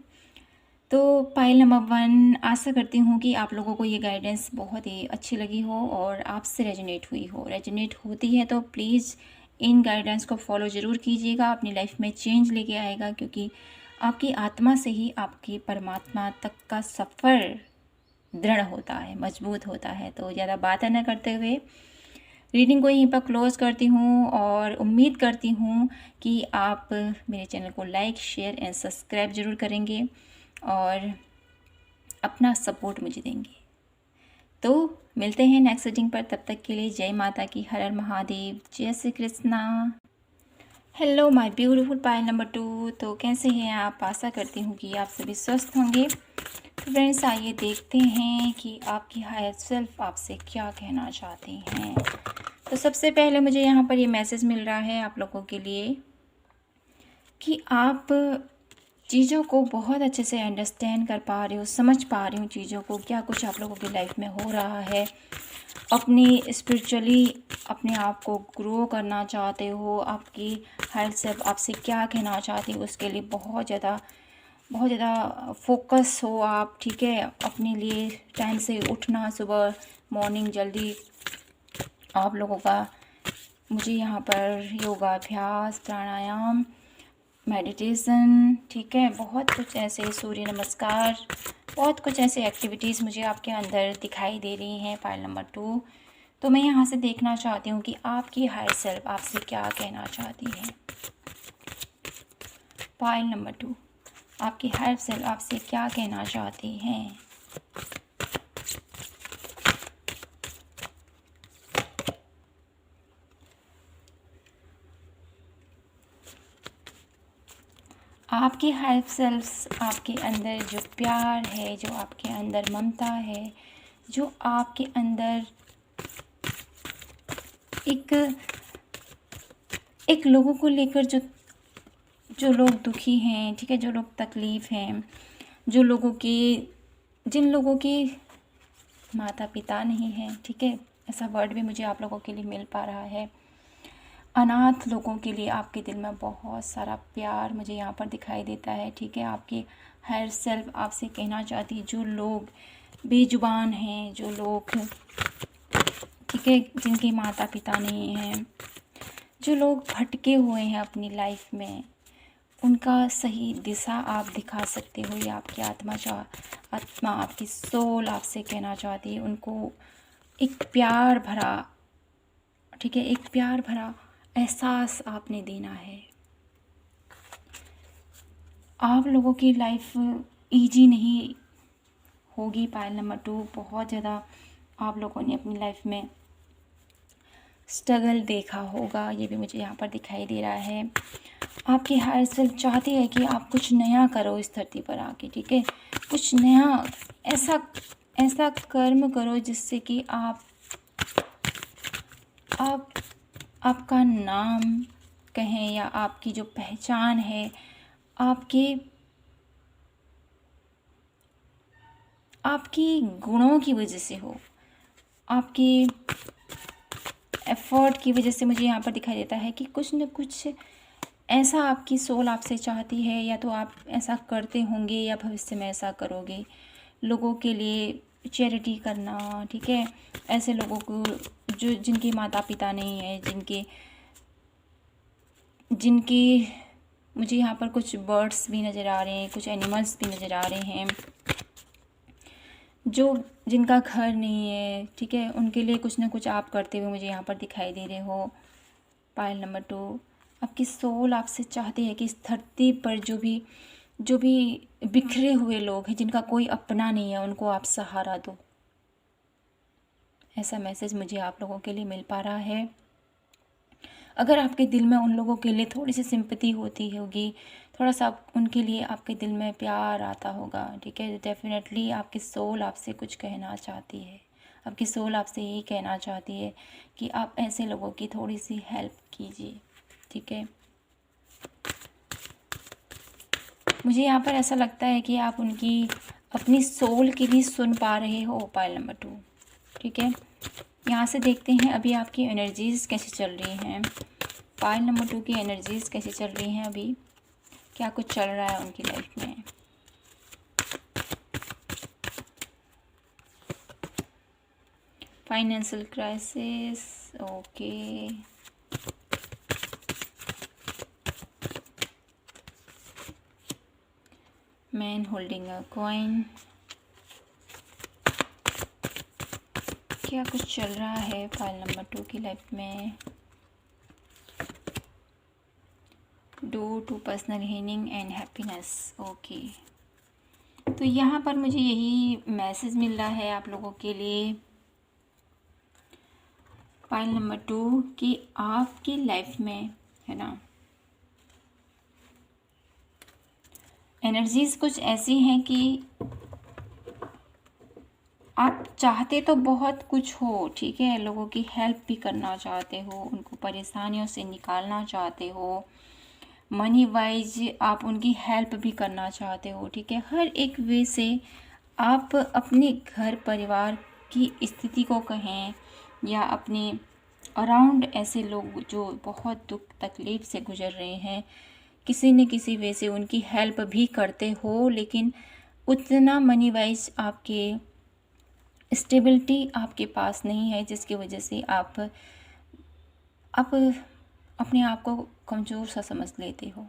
तो पाइल नंबर 1, आशा करती हूँ कि आप लोगों को ये गाइडेंस बहुत ही अच्छी लगी हो और आपसे रेजोनेट हुई हो। रेजोनेट होती है तो प्लीज़ इन गाइडेंस को फॉलो ज़रूर कीजिएगा, अपनी लाइफ में चेंज लेके आएगा, क्योंकि आपकी आत्मा से ही आपकी परमात्मा तक का सफ़र दृढ़ होता है, मजबूत होता है। तो ज़्यादा बातें न करते हुए रीडिंग को यहीं पर क्लोज़ करती हूँ और उम्मीद करती हूँ कि आप मेरे चैनल को लाइक, शेयर एंड सब्सक्राइब ज़रूर करेंगे और अपना सपोर्ट मुझे देंगे। तो मिलते हैं नेक्स्ट रीडिंग पर, तब तक के लिए जय माता की, हर हर महादेव, जय Shri Krishna. Hello my beautiful pile number 2। तो कैसे हैं आप? आशा करती हूँ कि आप सभी स्वस्थ होंगे। तो फ्रेंड्स, आइए देखते हैं कि आपकी हायर सेल्फ आपसे क्या कहना चाहते हैं। तो सबसे पहले मुझे यहाँ पर ये मैसेज मिल रहा है आप लोगों के लिए कि आप चीज़ों को बहुत अच्छे से अंडरस्टैंड कर पा रहे हो, समझ पा रहे हो चीज़ों को, क्या कुछ आप लोगों की लाइफ में हो रहा है। अपनी स्पिरिचुअली अपने आप को ग्रो करना चाहते हो, आपकी हायर सेल्फ आपसे क्या कहना चाहती हो, उसके लिए बहुत ज़्यादा फोकस हो आप, ठीक है। अपने लिए टाइम से उठना, सुबह मॉर्निंग जल्दी आप लोगों का, मुझे यहाँ पर योगाभ्यास, प्राणायाम, मेडिटेशन, ठीक है, बहुत कुछ ऐसे, सूर्य नमस्कार, बहुत कुछ ऐसे एक्टिविटीज़ मुझे आपके अंदर दिखाई दे रही हैं पाइल नंबर 2। तो मैं यहाँ से देखना चाहती हूँ कि आपकी हायर सेल्फ आपसे क्या कहना चाहती है। पाइल नंबर 2, आपकी हायर सेल्फ आपसे क्या कहना चाहती हैं। आपकी हायर सेल्फ आपके अंदर जो प्यार है, जो आपके अंदर ममता है, जो आपके अंदर एक लोगों को लेकर जो लोग दुखी हैं, ठीक है, जो लोग तकलीफ़ हैं, जिन लोगों के माता पिता नहीं हैं, ठीक है, ऐसा वर्ड भी मुझे आप लोगों के लिए मिल पा रहा है। अनाथ लोगों के लिए आपके दिल में बहुत सारा प्यार मुझे यहाँ पर दिखाई देता है, ठीक है। आपकी हायर सेल्फ आपसे कहना चाहती है, जो लोग बेजुबान हैं, जो लोग, ठीक है, जिनके माता पिता नहीं हैं, जो लोग भटके हुए हैं अपनी लाइफ में, उनका सही दिशा आप दिखा सकते हो। ये आपकी आत्मा, आपकी सोल आपसे कहना चाहती है। उनको एक प्यार भरा, ठीक है, एक प्यार भरा एहसास आपने देना है। आप लोगों की लाइफ इजी नहीं होगी पाइल नंबर 2। बहुत ज़्यादा आप लोगों ने अपनी लाइफ में स्ट्रगल देखा होगा, ये भी मुझे यहाँ पर दिखाई दे रहा है। आपकी हायर सेल्फ चाहती है कि आप कुछ नया करो इस धरती पर आके, ठीक है, कुछ नया ऐसा कर्म करो जिससे कि आपका नाम कहें, या आपकी जो पहचान है, आपकी गुणों की वजह से हो, आपकी एफर्ट की वजह से मुझे यहाँ पर दिखाई देता है कि कुछ न कुछ ऐसा आपकी सोल आपसे चाहती है, या तो आप ऐसा करते होंगे या भविष्य में ऐसा करोगे। लोगों के लिए चैरिटी करना, ठीक है, ऐसे लोगों को जिनके माता पिता नहीं है, जिनके मुझे यहाँ पर कुछ बर्ड्स भी नज़र आ रहे हैं, कुछ एनिमल्स भी नज़र आ रहे हैं, जिनका घर नहीं है, ठीक है, उनके लिए कुछ ना कुछ आप करते हुए मुझे यहाँ पर दिखाई दे रहे हो। पाइल नंबर 2, आपकी सोल आपसे चाहती है कि इस धरती पर जो भी बिखरे हुए लोग हैं, जिनका कोई अपना नहीं है, उनको आप सहारा दो। ऐसा मैसेज मुझे आप लोगों के लिए मिल पा रहा है। अगर आपके दिल में उन लोगों के लिए थोड़ी सी सिंपैथी होती होगी, थोड़ा सा उनके लिए आपके दिल में प्यार आता होगा, ठीक है, डेफिनेटली आपकी सोल आपसे कुछ कहना चाहती है। आपकी सोल आपसे यही कहना चाहती है कि आप ऐसे लोगों की थोड़ी सी हेल्प कीजिए, ठीक है। मुझे यहाँ पर ऐसा लगता है कि आप अपनी सोल की भी सुन पा रहे हो पाइल नंबर 2। ठीक है, यहाँ से देखते हैं अभी आपकी एनर्जीज़ कैसी चल रही हैं। पाइल नंबर 2 की एनर्जीज़ कैसी चल रही हैं, अभी क्या कुछ चल रहा है उनकी लाइफ में। Financial crisis, okay. Man holding a coin, क्या कुछ चल रहा है फाइल नंबर 2 की लाइफ में। Door to personal healing and happiness, okay. तो यहाँ पर मुझे यही मैसेज मिल रहा है आप लोगों के लिए फाइल नंबर 2 कि आपकी लाइफ में है ना एनर्जीज़ कुछ ऐसी हैं कि आप चाहते तो बहुत कुछ हो, ठीक है, लोगों की हेल्प भी करना चाहते हो, उनको परेशानियों से निकालना चाहते हो, मनी वाइज आप उनकी हेल्प भी करना चाहते हो, ठीक है। हर एक वे से आप अपने घर परिवार की स्थिति को कहें या अपने अराउंड ऐसे लोग जो बहुत दुख तकलीफ़ से गुजर रहे हैं, किसी न किसी वे से उनकी हेल्प भी करते हो, लेकिन उतना मनी वाइज आपके स्टेबिलिटी आपके पास नहीं है, जिसकी वजह से आप अपने आप को कमज़ोर सा समझ लेते हो।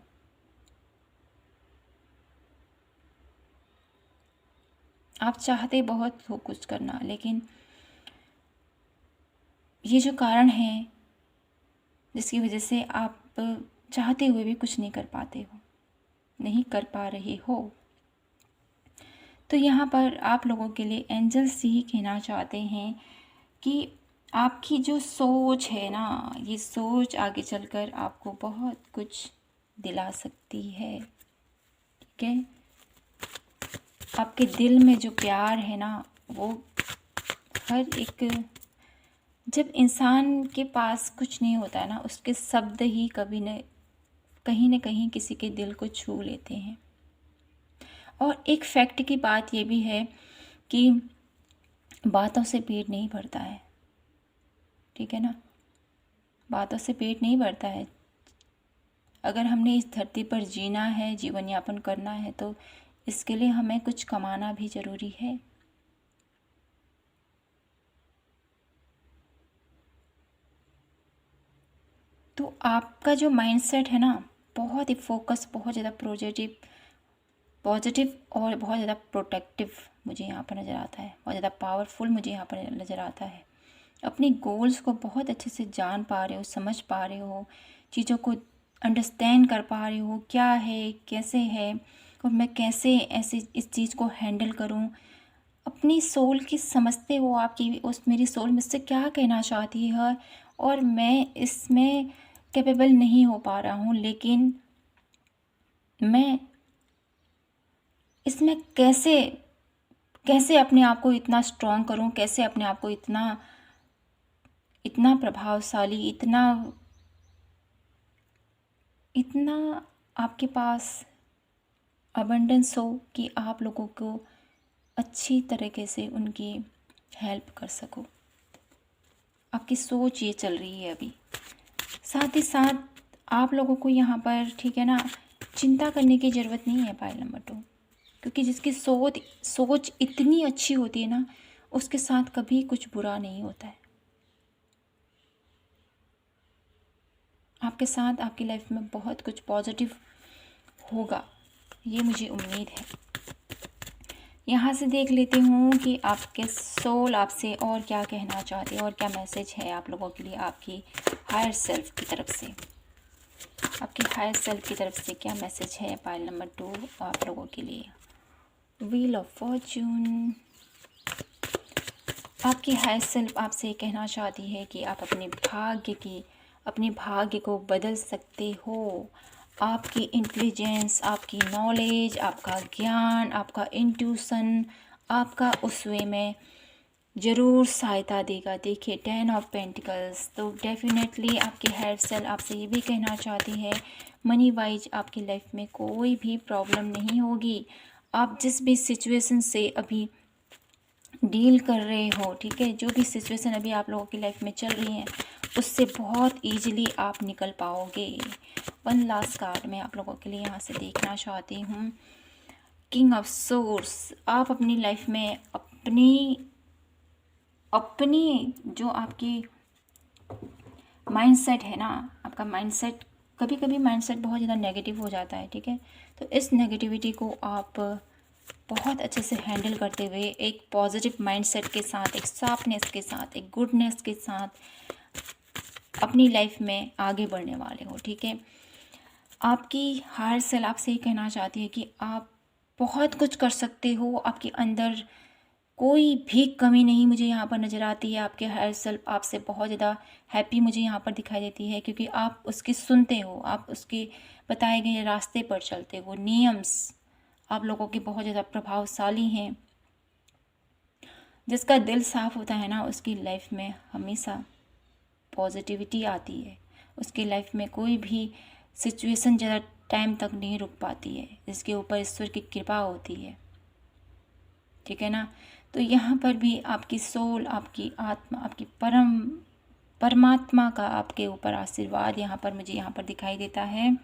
आप चाहते बहुत हो कुछ करना, लेकिन ये जो कारण है जिसकी वजह से आप चाहते हुए भी कुछ नहीं कर पाते हो, नहीं कर पा रहे हो। तो यहाँ पर आप लोगों के लिए एंजल्स यही कहना चाहते हैं कि आपकी जो सोच है ना, ये सोच आगे चलकर आपको बहुत कुछ दिला सकती है, ठीक है। आपके दिल में जो प्यार है ना, वो हर एक, जब इंसान के पास कुछ नहीं होता है ना, उसके शब्द ही कभी न कहीं किसी के दिल को छू लेते हैं। और एक फैक्ट की बात ये भी है कि बातों से पेट नहीं भरता है, ठीक है ना, बातों से पेट नहीं भरता है। अगर हमने इस धरती पर जीना है, जीवन यापन करना है, तो इसके लिए हमें कुछ कमाना भी ज़रूरी है। तो आपका जो माइंडसेट है ना, बहुत ही फोकस, बहुत ज़्यादा पॉजिटिव और बहुत ज़्यादा प्रोटेक्टिव मुझे यहाँ पर नज़र आता है, बहुत ज़्यादा पावरफुल मुझे यहाँ पर नज़र आता है। अपने गोल्स को बहुत अच्छे से जान पा रहे हो, समझ पा रहे हो, चीज़ों को अंडरस्टैंड कर पा रहे हो, क्या है, कैसे है, और मैं कैसे ऐसे इस चीज़ को हैंडल करूँ। अपनी सोल की समझते हो, आपकी उस मेरी सोल मुझसे क्या कहना चाहती है, और मैं इसमें कैपेबल नहीं हो पा रहा हूँ, लेकिन मैं इसमें कैसे कैसे अपने आप को इतना स्ट्रॉन्ग करूं, कैसे अपने आप को इतना इतना प्रभावशाली, इतना इतना आपके पास अबंडेंस हो कि आप लोगों को अच्छी तरीके से उनकी हेल्प कर सको। आपकी सोच ये चल रही है अभी। साथ ही साथ आप लोगों को यहाँ पर, ठीक है ना, चिंता करने की ज़रूरत नहीं है पाइल नंबर 2, क्योंकि जिसकी सोच इतनी अच्छी होती है ना, उसके साथ कभी कुछ बुरा नहीं होता है। आपके साथ आपकी लाइफ में बहुत कुछ पॉजिटिव होगा, ये मुझे उम्मीद है। यहाँ से देख लेती हूँ कि आपके सोल आपसे और क्या कहना चाहते हैं, और क्या मैसेज है आप लोगों के लिए आपकी हायर सेल्फ की तरफ से। आपकी हायर सेल्फ की तरफ से क्या मैसेज है पाइल नंबर 2 आप लोगों के लिए। व्हील ऑफ फॉर्च्यून, आपकी हायर सेल्फ आपसे कहना चाहती है कि आप अपने भाग्य को बदल सकते हो। आपकी इंटेलिजेंस, आपकी नॉलेज, आपका ज्ञान, आपका इंट्यूशन आपका उस वे में ज़रूर सहायता देगा। देखिए 10 ऑफ पेंटिकल्स, तो डेफिनेटली आपकी हायर सेल्फ आपसे ये भी कहना चाहती है, मनी वाइज आपकी लाइफ में कोई भी प्रॉब्लम नहीं होगी। आप जिस भी सिचुएशन से अभी डील कर रहे हो, ठीक है, जो भी सिचुएशन अभी आप लोगों की लाइफ में चल रही है, उससे बहुत इजीली आप निकल पाओगे। वन लास्ट कार्ड मैं आप लोगों के लिए यहाँ से देखना चाहती हूँ, किंग ऑफ सोर्स। आप अपनी लाइफ में अपनी अपनी जो आपकी माइंडसेट है ना, आपका माइंडसेट, कभी कभी माइंडसेट बहुत ज़्यादा नेगेटिव हो जाता है, ठीक है, तो इस नेगेटिविटी को आप बहुत अच्छे से हैंडल करते हुए एक पॉजिटिव माइंडसेट के साथ, एक शार्पनेस के साथ, एक गुडनेस के साथ अपनी लाइफ में आगे बढ़ने वाले हो, ठीक है। आपकी हायर सेल्फ आपसे ये कहना चाहती है कि आप बहुत कुछ कर सकते हो, आपके अंदर कोई भी कमी नहीं मुझे यहाँ पर नज़र आती है। आपके हायर सेल्फ आपसे बहुत ज़्यादा हैप्पी मुझे यहाँ पर दिखाई देती है, क्योंकि आप उसकी सुनते हो, आप उसके बताए गए रास्ते पर चलते हो। नियम्स आप लोगों के बहुत ज़्यादा प्रभावशाली हैं। जिसका दिल साफ़ होता है ना, उसकी लाइफ में हमेशा पॉजिटिविटी आती है। उसकी लाइफ में कोई भी सिचुएशन ज़्यादा टाइम तक नहीं रुक पाती है, जिसके ऊपर ईश्वर की कृपा होती है, ठीक है ना। तो यहाँ पर भी आपकी सोल, आपकी आत्मा, आपकी परमात्मा का आपके ऊपर आशीर्वाद यहाँ पर मुझे यहाँ पर दिखाई देता है।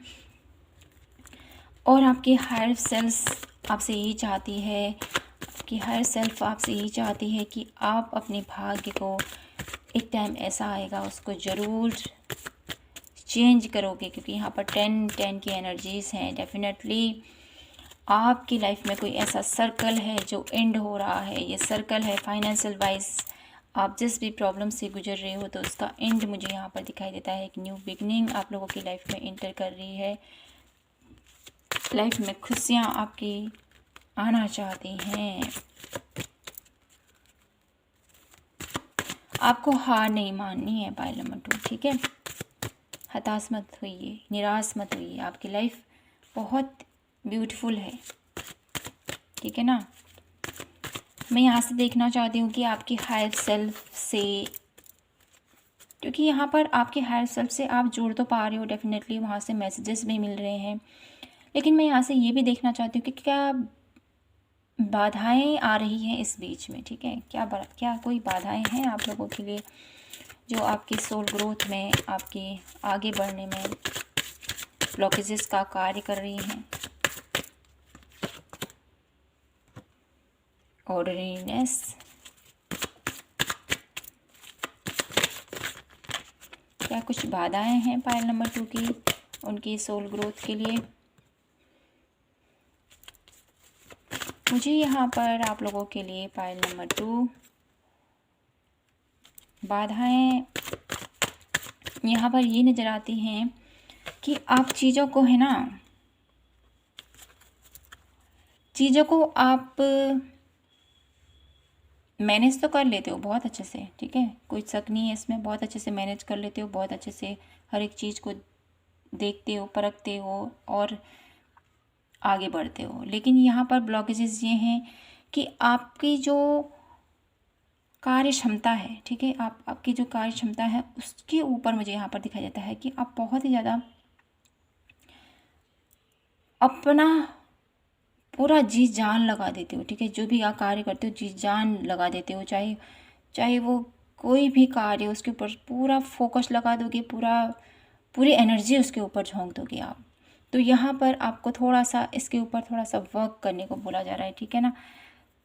और आपकी हायर सेल्फ आपसे यही चाहती है कि हायर सेल्फ आपसे यही चाहती है कि आप अपने भाग्य को, एक टाइम ऐसा आएगा उसको ज़रूर चेंज करोगे, क्योंकि यहाँ पर 10 की एनर्जीज़ हैं। डेफिनेटली आपकी लाइफ में कोई ऐसा सर्कल है जो एंड हो रहा है। ये सर्कल है फाइनेंशियल वाइज, आप जिस भी प्रॉब्लम से गुजर रहे हो तो उसका एंड मुझे यहाँ पर दिखाई देता है। एक न्यू बिगनिंग आप लोगों की लाइफ में इंटर कर रही है। लाइफ में खुशियाँ आपकी आना चाहती हैं। आपको हार नहीं माननी है पाइल नंबर 2, ठीक है। हताश मत होइए, निराश मत होइए, आपकी लाइफ बहुत ब्यूटीफुल है, ठीक है ना। मैं यहाँ से देखना चाहती हूँ कि आपकी हायर सेल्फ से, क्योंकि यहाँ पर आपके हायर सेल्फ से आप जुड़ तो पा रहे हो, डेफिनेटली वहाँ से मैसेजेस भी मिल रहे हैं, लेकिन मैं यहाँ से ये भी देखना चाहती हूँ कि क्या बाधाएं आ रही हैं इस बीच में, ठीक है। क्या कोई बाधाएं हैं आप लोगों के लिए जो आपकी सोल ग्रोथ में, आपके आगे बढ़ने में ब्लॉकेजेस का कार्य कर रही हैं। ऑर्डरीनेस, क्या कुछ बाधाएं हैं पाइल नंबर 2 की उनकी सोल ग्रोथ के लिए। मुझे यहाँ पर आप लोगों के लिए पाइल नंबर 2 बाधाएं यहाँ पर ये नज़र आती हैं कि आप चीज़ों को, है ना, चीज़ों को आप मैनेज तो कर लेते हो बहुत अच्छे से, ठीक है, कोई शक नहीं है इसमें, बहुत अच्छे से मैनेज कर लेते हो, बहुत अच्छे से हर एक चीज़ को देखते हो, परखते हो और आगे बढ़ते हो। लेकिन यहाँ पर ब्लॉकेजेस ये हैं कि आपकी जो कार्य क्षमता है, ठीक है, आपकी जो कार्य क्षमता है उसके ऊपर मुझे यहाँ पर दिखाई देता है कि आप बहुत ही ज़्यादा अपना पूरा जी जान लगा देते हो, ठीक है, जो भी आप कार्य करते हो जी जान लगा देते हो, चाहे वो कोई भी कार्य, उसके ऊपर पूरा फोकस लगा दोगे, पूरी एनर्जी उसके ऊपर झोंक दोगे आप। तो यहाँ पर आपको थोड़ा सा इसके ऊपर थोड़ा सा वर्क करने को बोला जा रहा है, ठीक है ना,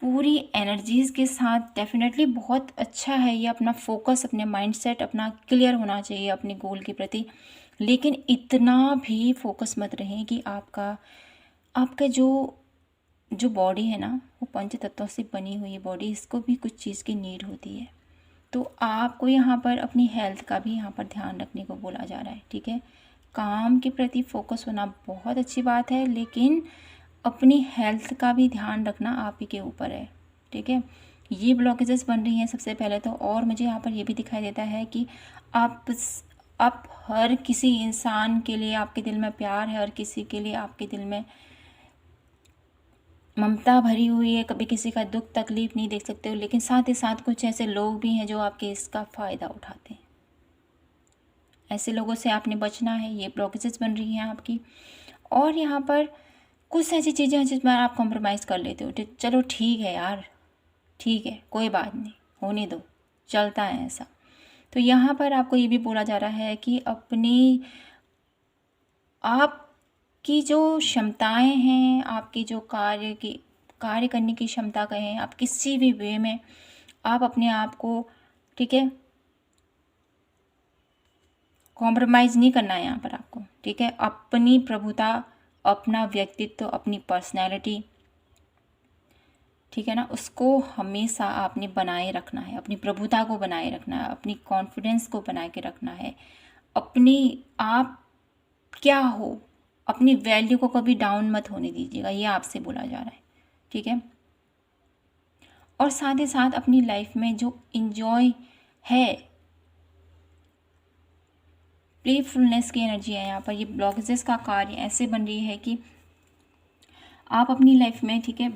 पूरी एनर्जीज़ के साथ। डेफिनेटली बहुत अच्छा है ये, अपना फोकस, अपने माइंडसेट अपना क्लियर होना चाहिए अपने गोल के प्रति, लेकिन इतना भी फोकस मत रहे कि आपका जो बॉडी है ना, वो पंच तत्वों से बनी हुई बॉडी, इसको भी कुछ चीज़ की नीड होती है। तो आपको यहाँ पर अपनी हेल्थ का भी यहाँ पर ध्यान रखने को बोला जा रहा है, ठीक है। काम के प्रति फोकस होना बहुत अच्छी बात है, लेकिन अपनी हेल्थ का भी ध्यान रखना आप ही के ऊपर है, ठीक है। ये ब्लॉकेजेस बन रही हैं सबसे पहले तो, और मुझे यहाँ पर ये भी दिखाई देता है कि आप हर किसी इंसान के लिए आपके दिल में प्यार है, हर किसी के लिए आपके दिल में ममता भरी हुई है, कभी किसी का दुख तकलीफ नहीं देख सकते हो, लेकिन साथ ही साथ कुछ ऐसे लोग भी हैं जो आपके इसका फ़ायदा उठाते हैं। ऐसे लोगों से आपने बचना है, ये ब्लॉकेजेस बन रही हैं आपकी। और यहाँ पर कुछ ऐसी चीज़ें हैं जिसमें आप कॉम्प्रोमाइज़ कर लेते हो, चलो ठीक है यार, ठीक है, कोई बात नहीं, होने दो, चलता है ऐसा। तो यहाँ पर आपको ये भी बोला जा रहा है कि अपनी आपकी जो क्षमताएं हैं, आपकी जो कार्य करने की क्षमता कहें, आप किसी भी वे में आप अपने आप को, ठीक है, कॉम्प्रोमाइज़ नहीं करना है यहाँ पर आपको, ठीक है। अपनी प्रभुता, अपना व्यक्तित्व, अपनी पर्सनैलिटी, ठीक है ना, उसको हमेशा आपने बनाए रखना है, अपनी प्रभुता को बनाए रखना है, अपनी कॉन्फिडेंस को बना के रखना है, अपनी आप क्या हो, अपनी वैल्यू को कभी डाउन मत होने दीजिएगा, ये आपसे बोला जा रहा है, ठीक है। और साथ ही साथ अपनी लाइफ में जो इन्जॉय है, प्लेफुलनेस की एनर्जी है यहाँ पर, ये ब्लॉकेजेस का कार्य ऐसे बन रही है कि आप अपनी लाइफ में, ठीक है,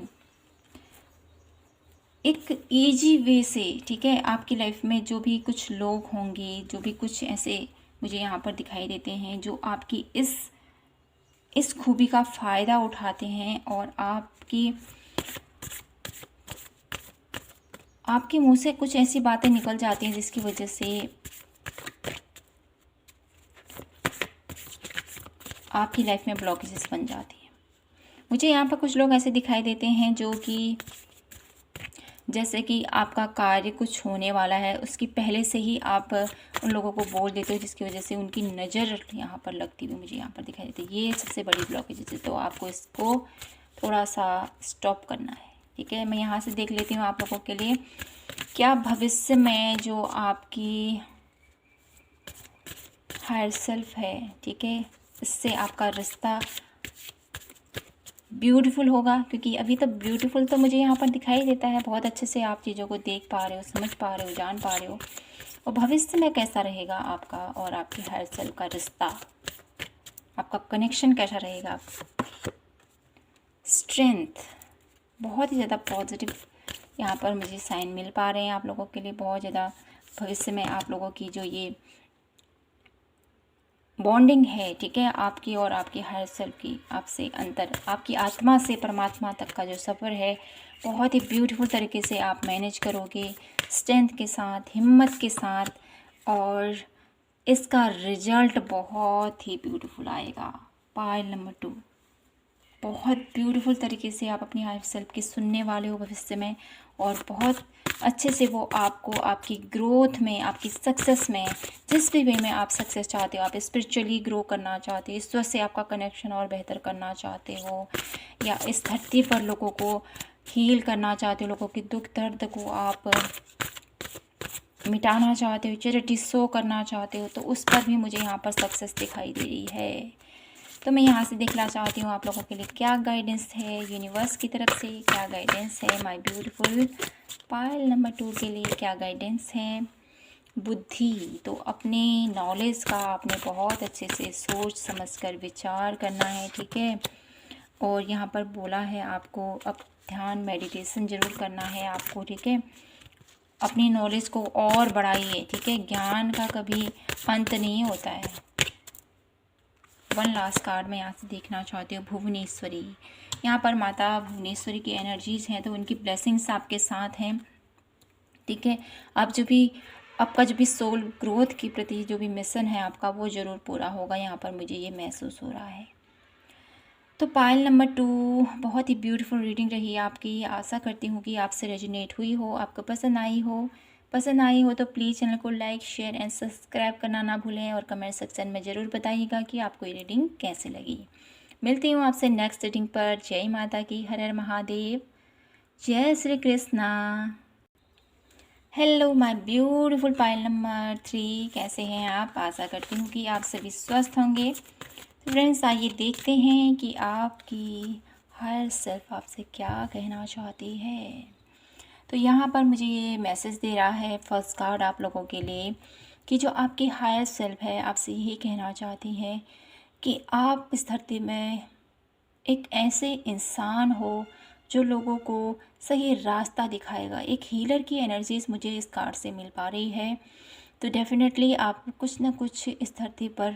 एक इजी वे से, ठीक है, आपकी लाइफ में जो भी कुछ लोग होंगे, जो भी कुछ ऐसे मुझे यहाँ पर दिखाई देते हैं जो आपकी इस खूबी का फ़ायदा उठाते हैं और आपके मुंह से कुछ ऐसी बातें निकल जाती हैं जिसकी वजह से आपकी लाइफ में ब्लॉकेजेस बन जाती हैं। मुझे यहाँ पर कुछ लोग ऐसे दिखाई देते हैं जो कि जैसे कि आपका कार्य कुछ होने वाला है, उसकी पहले से ही आप उन लोगों को बोल देते हो, जिसकी वजह से उनकी नज़र यहाँ पर लगती हुई मुझे यहाँ पर दिखाई देती है। ये सबसे बड़ी ब्लॉकेज है, तो आपको इसको थोड़ा सा स्टॉप करना है, ठीक है। मैं यहाँ से देख लेती हूँ आप लोगों के लिए, क्या भविष्य में जो आपकी हायर सेल्फ है, ठीक है, इससे आपका रिश्ता ब्यूटीफुल होगा, क्योंकि अभी तो ब्यूटीफुल तो मुझे यहाँ पर दिखाई देता है, बहुत अच्छे से आप चीज़ों को देख पा रहे हो, समझ पा रहे हो, जान पा रहे हो। और भविष्य में कैसा रहेगा आपका और आपकी हायर सेल्फ का रिश्ता, आपका कनेक्शन कैसा रहेगा। स्ट्रेंथ, बहुत ही ज़्यादा पॉजिटिव यहाँ पर मुझे साइन मिल पा रहे हैं आप लोगों के लिए। बहुत ज़्यादा भविष्य में आप लोगों की जो ये बॉन्डिंग है, ठीक है, आपकी और आपकी हायर सेल्फ की, आपसे अंतर, आपकी आत्मा से परमात्मा तक का जो सफ़र है, बहुत ही ब्यूटीफुल तरीके से आप मैनेज करोगे, स्ट्रेंथ के साथ, हिम्मत के साथ, और इसका रिजल्ट बहुत ही ब्यूटीफुल आएगा। पायल नंबर 2, बहुत ब्यूटीफुल तरीके से आप अपनी हायर सेल्फ की सुनने वाले हो भविष्य में, और बहुत अच्छे से वो आपको आपकी ग्रोथ में, आपकी सक्सेस में, जिस भी वे में आप सक्सेस चाहते हो, आप स्पिरिचुअली ग्रो करना चाहते हो, ईश्वर से आपका कनेक्शन और बेहतर करना चाहते हो, या इस धरती पर लोगों को हील करना चाहते हो, लोगों के दुख दर्द को आप मिटाना चाहते हो, चैरिटी शो करना चाहते हो, तो उस पर भी मुझे यहाँ पर सक्सेस दिखाई दे रही है। तो मैं यहाँ से देखना चाहती हूँ आप लोगों के लिए क्या गाइडेंस है यूनिवर्स की तरफ से, क्या गाइडेंस है माय ब्यूटीफुल पायल नंबर 2 के लिए, क्या गाइडेंस है। बुद्धि, तो अपने नॉलेज का आपने बहुत अच्छे से सोच समझकर विचार करना है, ठीक है। और यहाँ पर बोला है आपको अब ध्यान मेडिटेशन ज़रूर करना है आपको, ठीक है। अपनी नॉलेज को और बढ़ाइए, ठीक है, ज्ञान का कभी अंत नहीं होता है। वन लास्ट कार्ड में यहाँ से देखना चाहती हूँ भुवनेश्वरी। यहाँ पर माता भुवनेश्वरी की एनर्जीज़ हैं, तो उनकी ब्लेसिंग्स आपके साथ हैं, ठीक है। आप जो भी आपका जो भी सोल ग्रोथ के प्रति जो भी मिशन है आपका, वो ज़रूर पूरा होगा, यहाँ पर मुझे ये महसूस हो रहा है। तो पायल नंबर 2, बहुत ही ब्यूटीफुल रीडिंग रही आपकी। आशा करती हूँ कि आपसे रेजोनेट हुई हो, आपको पसंद आई हो। पसंद आई हो तो प्लीज़ चैनल को लाइक, शेयर एंड सब्सक्राइब करना ना भूलें, और कमेंट सेक्शन में ज़रूर बताइएगा कि आपको ये रीडिंग कैसे लगी। मिलती हूँ आपसे नेक्स्ट रीडिंग पर। जय माता की, हर हर महादेव, जय Shri Krishna. Hello my beautiful pile number 3, कैसे हैं आप। आशा करती हूँ कि आप सभी स्वस्थ होंगे। फ्रेंड्स, आइए देखते हैं कि आपकी हायर सेल्फ आपसे क्या कहना चाहती है। तो यहाँ पर मुझे ये मैसेज दे रहा है फर्स्ट कार्ड आप लोगों के लिए, कि जो आपकी हायर सेल्फ है आपसे यही कहना चाहती है कि आप इस धरती में एक ऐसे इंसान हो जो लोगों को सही रास्ता दिखाएगा। एक हीलर की एनर्जीज मुझे इस कार्ड से मिल पा रही है। तो डेफिनेटली आप कुछ ना कुछ इस धरती पर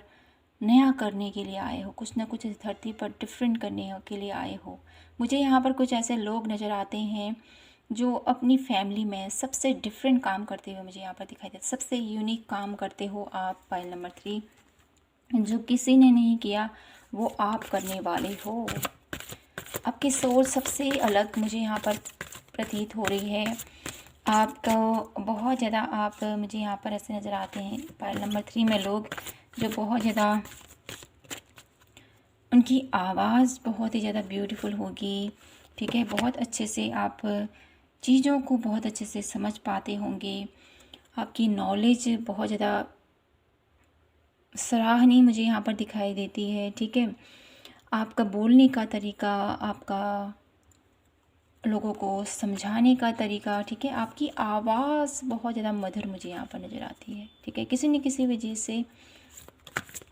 नया करने के लिए आए हो, कुछ ना कुछ इस धरती पर डिफरेंट करने के लिए आए हो। मुझे यहाँ पर कुछ ऐसे लोग नज़र आते हैं जो अपनी फैमिली में सबसे डिफरेंट काम करते हुए मुझे यहाँ पर दिखाई देते, सबसे यूनिक काम करते हो आप। पाइल नंबर 3, जो किसी ने नहीं किया वो आप करने वाले हो। आपकी सोच सबसे अलग मुझे यहाँ पर प्रतीत हो रही है। आपको बहुत ज़्यादा, आप मुझे यहाँ पर ऐसे नज़र आते हैं पाइल नंबर 3 में लोग जो बहुत ज़्यादा, उनकी आवाज़ बहुत ही ज़्यादा ब्यूटीफुल होगी, ठीक है। बहुत अच्छे से आप चीज़ों को बहुत अच्छे से समझ पाते होंगे। आपकी नॉलेज बहुत ज़्यादा सराहनीय मुझे यहाँ पर दिखाई देती है, ठीक है। आपका बोलने का तरीका, आपका लोगों को समझाने का तरीका, ठीक है। आपकी आवाज़ बहुत ज़्यादा मधुर मुझे यहाँ पर नज़र आती है, ठीक है। किसी न किसी वजह से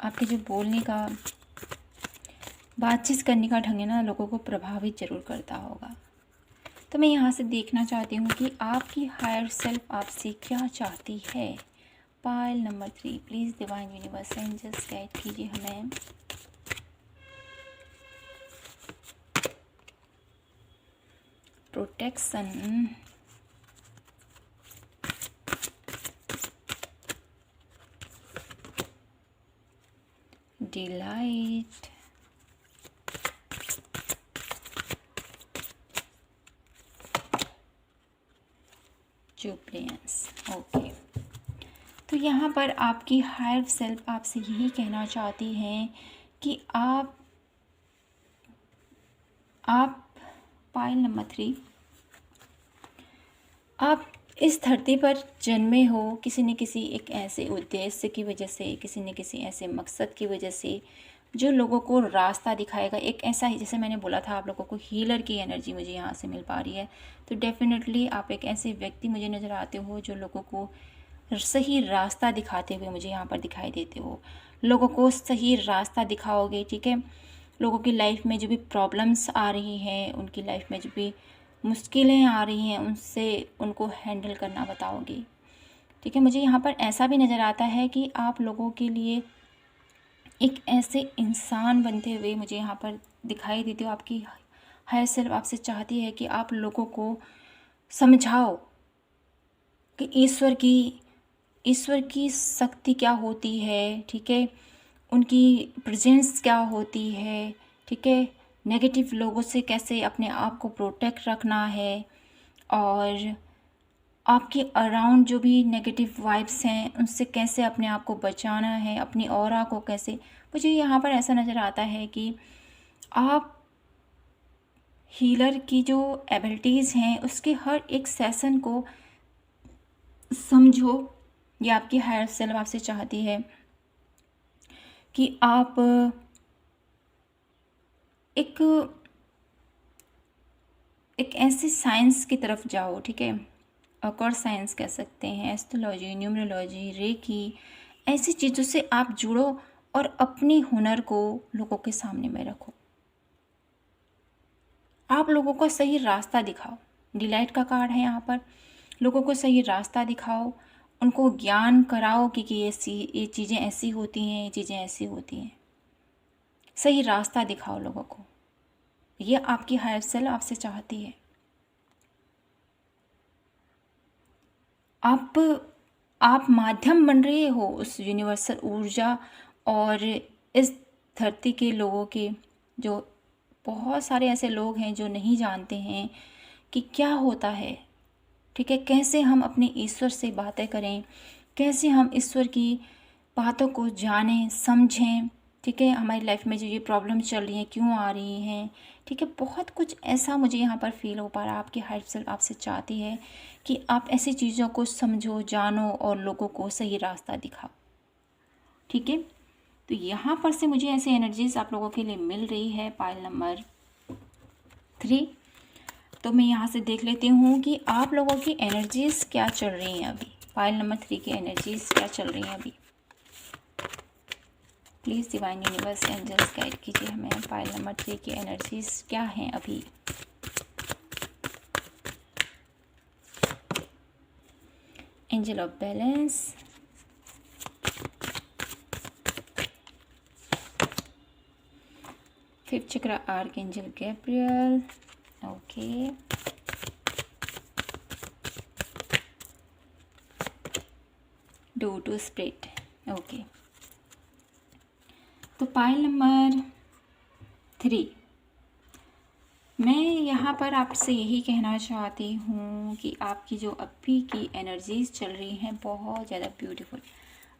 आपके जो बोलने का, बातचीत करने का ढंग है ना, लोगों को प्रभावित ज़रूर करता होगा। तो मैं यहाँ से देखना चाहती हूँ कि आपकी हायर सेल्फ आपसे क्या चाहती है। Pile number 3, please divine universe angels guide कीजिए हमें। Protection, delight, जुबिलेंस। ओके, तो यहाँ पर आपकी हायर सेल्फ आपसे यही कहना चाहती हैं कि आप पाइल नंबर 3, आप इस धरती पर जन्मे हो किसी न किसी एक ऐसे उद्देश्य की वजह से, किसी न किसी ऐसे मकसद की वजह से जो लोगों को रास्ता दिखाएगा। एक ऐसा ही, जैसे मैंने बोला था, आप लोगों को हीलर की एनर्जी मुझे यहाँ से मिल पा रही है। तो डेफिनेटली आप एक ऐसे व्यक्ति मुझे नज़र आते हो जो लोगों को सही रास्ता दिखाते हुए मुझे यहाँ पर दिखाई देते हो। लोगों को सही रास्ता दिखाओगे, ठीक है। लोगों की लाइफ में जो भी प्रॉब्लम्स आ रही हैं, उनकी लाइफ में जो भी मुश्किलें आ रही हैं, उनसे उनको हैंडल करना बताओगे, ठीक है। मुझे यहाँ पर ऐसा भी नज़र आता है कि आप लोगों के लिए एक ऐसे इंसान बनते हुए मुझे यहाँ पर दिखाई देते हो। आपकी हायर सेल्फ आपसे चाहती है कि आप लोगों को समझाओ कि ईश्वर की शक्ति क्या होती है, ठीक है। उनकी प्रेजेंस क्या होती है, ठीक है। नेगेटिव लोगों से कैसे अपने आप को प्रोटेक्ट रखना है, और आपके अराउंड जो भी नेगेटिव वाइब्स हैं उनसे कैसे अपने आप को बचाना है, अपनी ऑरा को कैसे। मुझे यहाँ पर ऐसा नज़र आता है कि आप हीलर की जो एबिलिटीज़ हैं उसके हर एक सेशन को समझो। ये आपकी हायर सेल्फ आपसे चाहती है कि आप एक ऐसे साइंस की तरफ जाओ, ठीक है। ऑकल्ट साइंस कह सकते हैं, एस्ट्रोलॉजी, न्यूमरोलॉजी, रेकी, ऐसी चीज़ों से आप जुड़ो और अपनी हुनर को लोगों के सामने में रखो। आप लोगों को सही रास्ता दिखाओ। डिलाइट का कार्ड है यहाँ पर। लोगों को सही रास्ता दिखाओ, उनको ज्ञान कराओ कि ये चीज़ें ऐसी होती हैं, ये चीज़ें ऐसी होती हैं। सही रास्ता दिखाओ लोगों को। ये आपकी हायर सेल्फ आपसे चाहती है। आप माध्यम बन रहे हो उस यूनिवर्सल ऊर्जा और इस धरती के लोगों के, जो बहुत सारे ऐसे लोग हैं जो नहीं जानते हैं कि क्या होता है, ठीक है। कैसे हम अपने ईश्वर से बातें करें, कैसे हम ईश्वर की बातों को जानें समझें, ठीक है। हमारी लाइफ में जो ये प्रॉब्लम चल रही हैं क्यों आ रही हैं, ठीक है। बहुत कुछ ऐसा मुझे यहाँ पर फील हो पा रहा है। आपकी हायर सेल्फ आपसे चाहती है कि आप ऐसी चीज़ों को समझो, जानो और लोगों को सही रास्ता दिखाओ, ठीक है। तो यहाँ पर से मुझे ऐसी एनर्जीज आप लोगों के लिए मिल रही है पाइल नंबर 3। तो मैं यहाँ से देख लेती हूँ कि आप लोगों की एनर्जीज क्या चल रही हैं अभी। पाइल नंबर 3 की एनर्जीज क्या चल रही हैं अभी। Please divine universe angels guide कीजिए हमें। पाइल नंबर 3 की एनर्जीज क्या हैं अभी। Angel of balance, 5th chakra archangel Gabriel. Okay, due to split. Okay, तो पाइल नंबर 3, मैं यहाँ पर आपसे यही कहना चाहती हूँ कि आपकी जो अभी की एनर्जीज चल रही हैं बहुत ज़्यादा ब्यूटीफुल।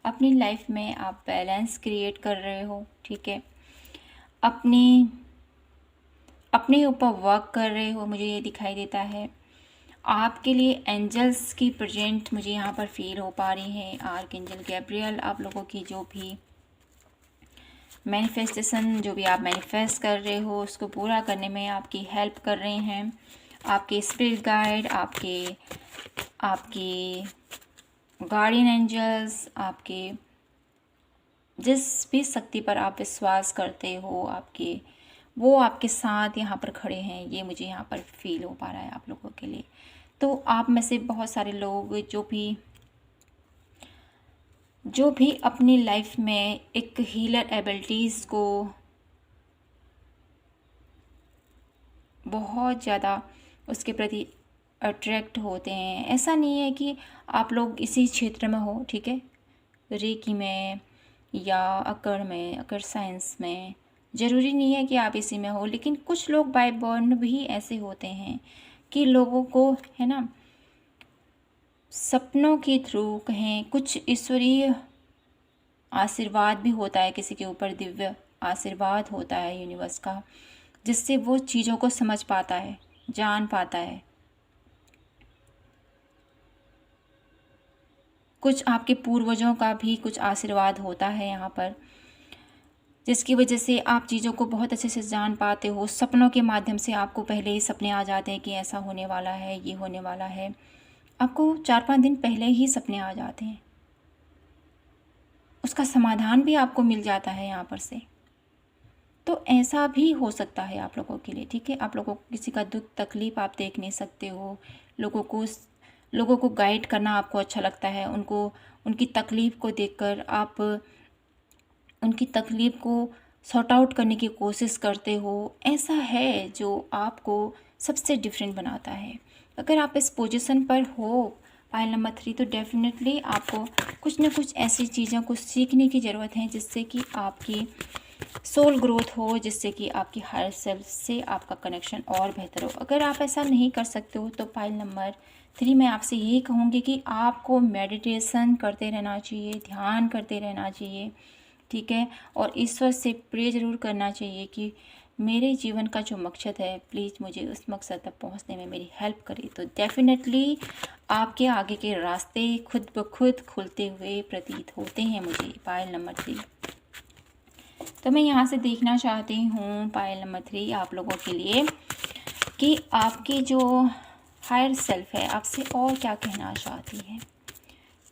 अपनी लाइफ में आप बैलेंस क्रिएट कर रहे हो, ठीक है, अपने ऊपर वर्क कर रहे हो, मुझे ये दिखाई देता है। आपके लिए एंजल्स की प्रेजेंट मुझे यहाँ पर फील हो पा रही है। आर्कएंजल गैब्रियल आप लोगों की जो भी मैनिफेस्टेशन, जो भी आप मैनिफेस्ट कर रहे हो उसको पूरा करने में आपकी हेल्प कर रहे हैं। आपके स्पिरिट गाइड, आपके गार्डियन एंजल्स, आपके जिस भी शक्ति पर आप विश्वास करते हो वो आपके साथ यहाँ पर खड़े हैं। ये मुझे यहाँ पर फील हो पा रहा है आप लोगों के लिए। तो आप में से बहुत सारे लोग जो भी अपनी लाइफ में एक हीलर एबिलिटीज़ को बहुत ज़्यादा उसके प्रति अट्रैक्ट होते हैं। ऐसा नहीं है कि आप लोग इसी क्षेत्र में हो, ठीक है, रेकी में या अकर साइंस में, ज़रूरी नहीं है कि आप इसी में हो, लेकिन कुछ लोग बाय बर्न भी ऐसे होते हैं कि लोगों को, है ना, सपनों के थ्रू कहें, कुछ ईश्वरीय आशीर्वाद भी होता है, किसी के ऊपर दिव्य आशीर्वाद होता है यूनिवर्स का, जिससे वो चीज़ों को समझ पाता है, जान पाता है। कुछ आपके पूर्वजों का भी कुछ आशीर्वाद होता है यहाँ पर, जिसकी वजह से आप चीज़ों को बहुत अच्छे से जान पाते हो। सपनों के माध्यम से आपको पहले ही सपने आ जाते हैं कि ऐसा होने वाला है, ये होने वाला है। आपको 4-5 दिन पहले ही सपने आ जाते हैं, उसका समाधान भी आपको मिल जाता है यहाँ पर से। तो ऐसा भी हो सकता है आप लोगों के लिए, ठीक है। आप लोगों को किसी का दुख तकलीफ़ आप देख नहीं सकते हो। लोगों को गाइड करना आपको अच्छा लगता है। उनकी तकलीफ़ को देखकर आप उनकी तकलीफ़ को सॉर्ट आउट करने की कोशिश करते हो। ऐसा है जो आपको सबसे डिफरेंट बनाता है। अगर आप इस पोजीशन पर हो पाइल नंबर 3, तो डेफिनेटली आपको कुछ ना कुछ ऐसी चीज़ों को सीखने की ज़रूरत है जिससे कि आपकी सोल ग्रोथ हो, जिससे कि आपकी हायर सेल्फ से आपका कनेक्शन और बेहतर हो। अगर आप ऐसा नहीं कर सकते हो तो पाइल नंबर 3 मैं आपसे यही कहूँगी कि आपको मेडिटेशन करते रहना चाहिए, ध्यान करते रहना चाहिए, ठीक है, और ईश्वर से प्रे ज़रूर करना चाहिए कि मेरे जीवन का जो मकसद है, प्लीज़ मुझे उस मकसद तक पहुंचने में मेरी हेल्प करे। तो डेफिनेटली आपके आगे के रास्ते खुद ब खुद खुलते हुए प्रतीत होते हैं मुझे पाइल नंबर 3। तो मैं यहाँ से देखना चाहती हूँ पाइल नंबर 3 आप लोगों के लिए कि आपकी जो हायर सेल्फ है आपसे और क्या कहना चाहती है,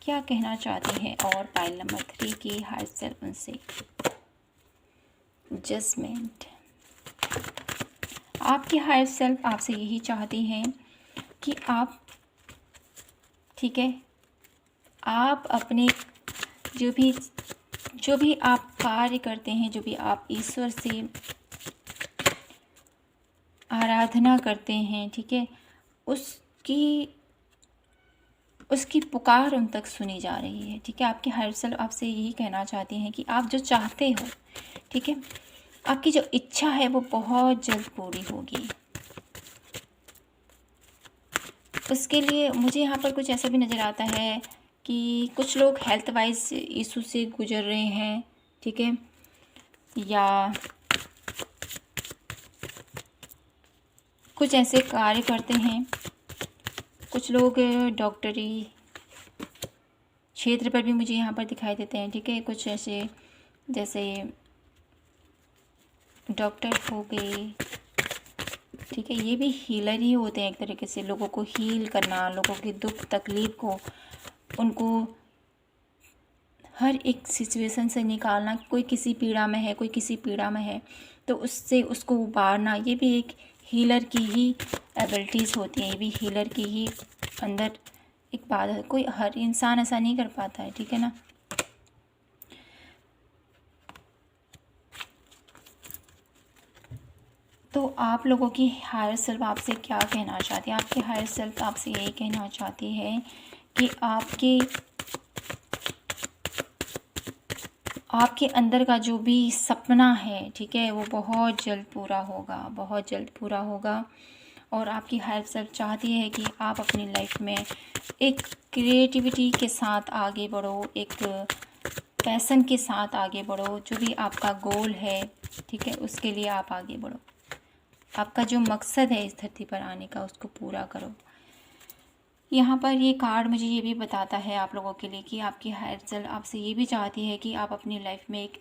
क्या कहना चाहती है। और पाइल नंबर 3 की हायर सेल्फ उनसे जजमेंट। आपकी हायर सेल्फ आपसे यही चाहती है कि आप, ठीक है, आप अपने जो भी आप कार्य करते हैं, जो भी आप ईश्वर से आराधना करते हैं, ठीक है, उसकी पुकार उन तक सुनी जा रही है, ठीक है। आपकी हायर सेल्फ आपसे यही कहना चाहती हैं कि आप जो चाहते हो, ठीक है, आपकी जो इच्छा है वो बहुत जल्द पूरी होगी। उसके लिए मुझे यहाँ पर कुछ ऐसा भी नज़र आता है कि कुछ लोग हेल्थ वाइज इशू से गुजर रहे हैं, ठीक है, या कुछ ऐसे कार्य करते हैं। कुछ लोग डॉक्टरी क्षेत्र पर भी मुझे यहाँ पर दिखाई देते हैं, ठीक है। कुछ ऐसे जैसे डॉक्टर हो गए, ठीक है, ये भी हीलर ही होते हैं एक तरीके से। लोगों को हील करना, लोगों की दुख तकलीफ़ को, उनको हर एक सिचुएशन से निकालना। कोई किसी पीड़ा में है, कोई किसी पीड़ा में है, तो उससे उसको उबारना, ये भी एक हीलर की ही एबिलिटीज़ होती हैं। ये भी हीलर की ही अंदर एक बात है। कोई हर इंसान ऐसा नहीं कर पाता है, ठीक है ना। तो आप लोगों की हायर सेल्फ आपसे क्या कहना चाहती है? आपकी हायर सेल्फ आपसे यही कहना चाहती है कि आपके अंदर का जो भी सपना है, ठीक है, वो बहुत जल्द पूरा होगा, बहुत जल्द पूरा होगा। और आपकी हायर सेल्फ चाहती है कि आप अपनी लाइफ में एक क्रिएटिविटी के साथ आगे बढ़ो, एक पैशन के साथ आगे बढ़ो। जो भी आपका गोल है, ठीक है, उसके लिए आप आगे बढ़ो। आपका जो मकसद है इस धरती पर आने का, उसको पूरा करो। यहाँ पर ये कार्ड मुझे ये भी बताता है आप लोगों के लिए कि आपकी हायर सेल्फ आपसे ये भी चाहती है कि आप अपनी लाइफ में एक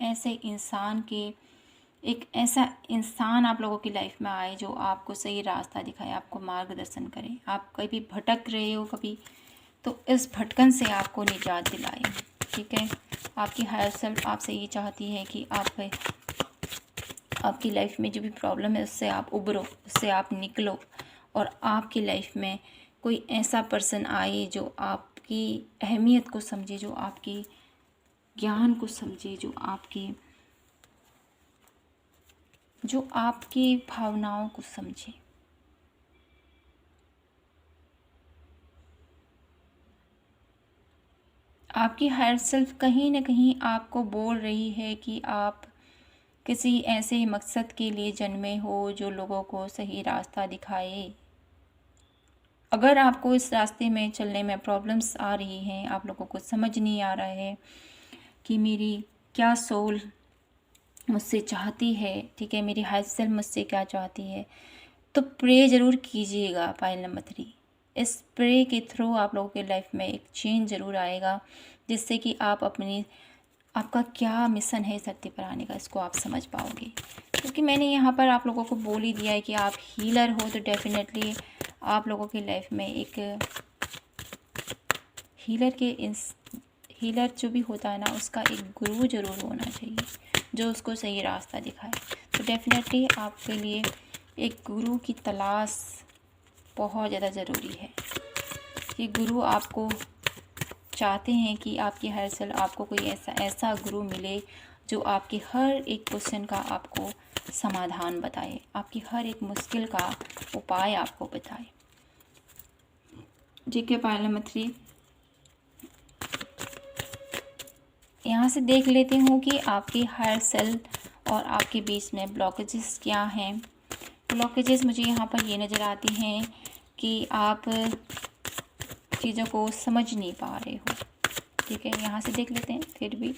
ऐसा इंसान आप लोगों की लाइफ में आए जो आपको सही रास्ता दिखाए, आपको मार्गदर्शन करे। आप कभी भटक रहे हो कभी, तो इस भटकन से आपको निजात दिलाए, ठीक है। आपकी हायर सेल्फ आपसे ये चाहती है कि आपकी लाइफ में जो भी प्रॉब्लम है उससे आप उभरो, उससे आप निकलो, और आपकी लाइफ में कोई ऐसा पर्सन आए जो आपकी अहमियत को समझे, जो आपकी ज्ञान को समझे, जो आपकी भावनाओं को समझे। आपकी हायर सेल्फ कहीं ना कहीं आपको बोल रही है कि आप किसी ऐसे मकसद के लिए जन्मे हो जो लोगों को सही रास्ता दिखाए। अगर आपको इस रास्ते में चलने में प्रॉब्लम्स आ रही हैं, आप लोगों को समझ नहीं आ रहा है कि मेरी क्या सोल मुझसे चाहती है, ठीक है, मेरी हायर सेल्फ मुझसे क्या चाहती है, तो प्रे ज़रूर कीजिएगा। पाइल नंबर 3, इस प्रे के थ्रू आप लोगों के लाइफ में एक चेंज ज़रूर आएगा, जिससे कि आप आपका क्या मिशन है इस धरती पर आने का, इसको आप समझ पाओगे। क्योंकि मैंने यहाँ पर आप लोगों को बोल ही दिया है कि आप हीलर हो, तो डेफिनेटली आप लोगों की लाइफ में एक हीलर जो भी होता है ना, उसका एक गुरु ज़रूर होना चाहिए जो उसको सही रास्ता दिखाए। तो डेफिनेटली आपके लिए एक गुरु की तलाश बहुत ज़्यादा ज़रूरी है। ये गुरु आपको चाहते हैं कि आपकी हायर सेल्फ आपको कोई ऐसा गुरु मिले जो आपके हर एक क्वेश्चन का आपको समाधान बताए, आपकी हर एक मुश्किल का उपाय आपको बताए। ठीक है, पाइल नंबर 3, यहाँ से देख लेती हूँ कि आपकी हायर सेल्फ और आपके बीच में ब्लॉकेजेस क्या हैं। ब्लॉकेजेस मुझे यहाँ पर ये नज़र आती हैं कि आप चीज़ों को समझ नहीं पा रहे हो, ठीक है। यहाँ से देख लेते हैं फिर भी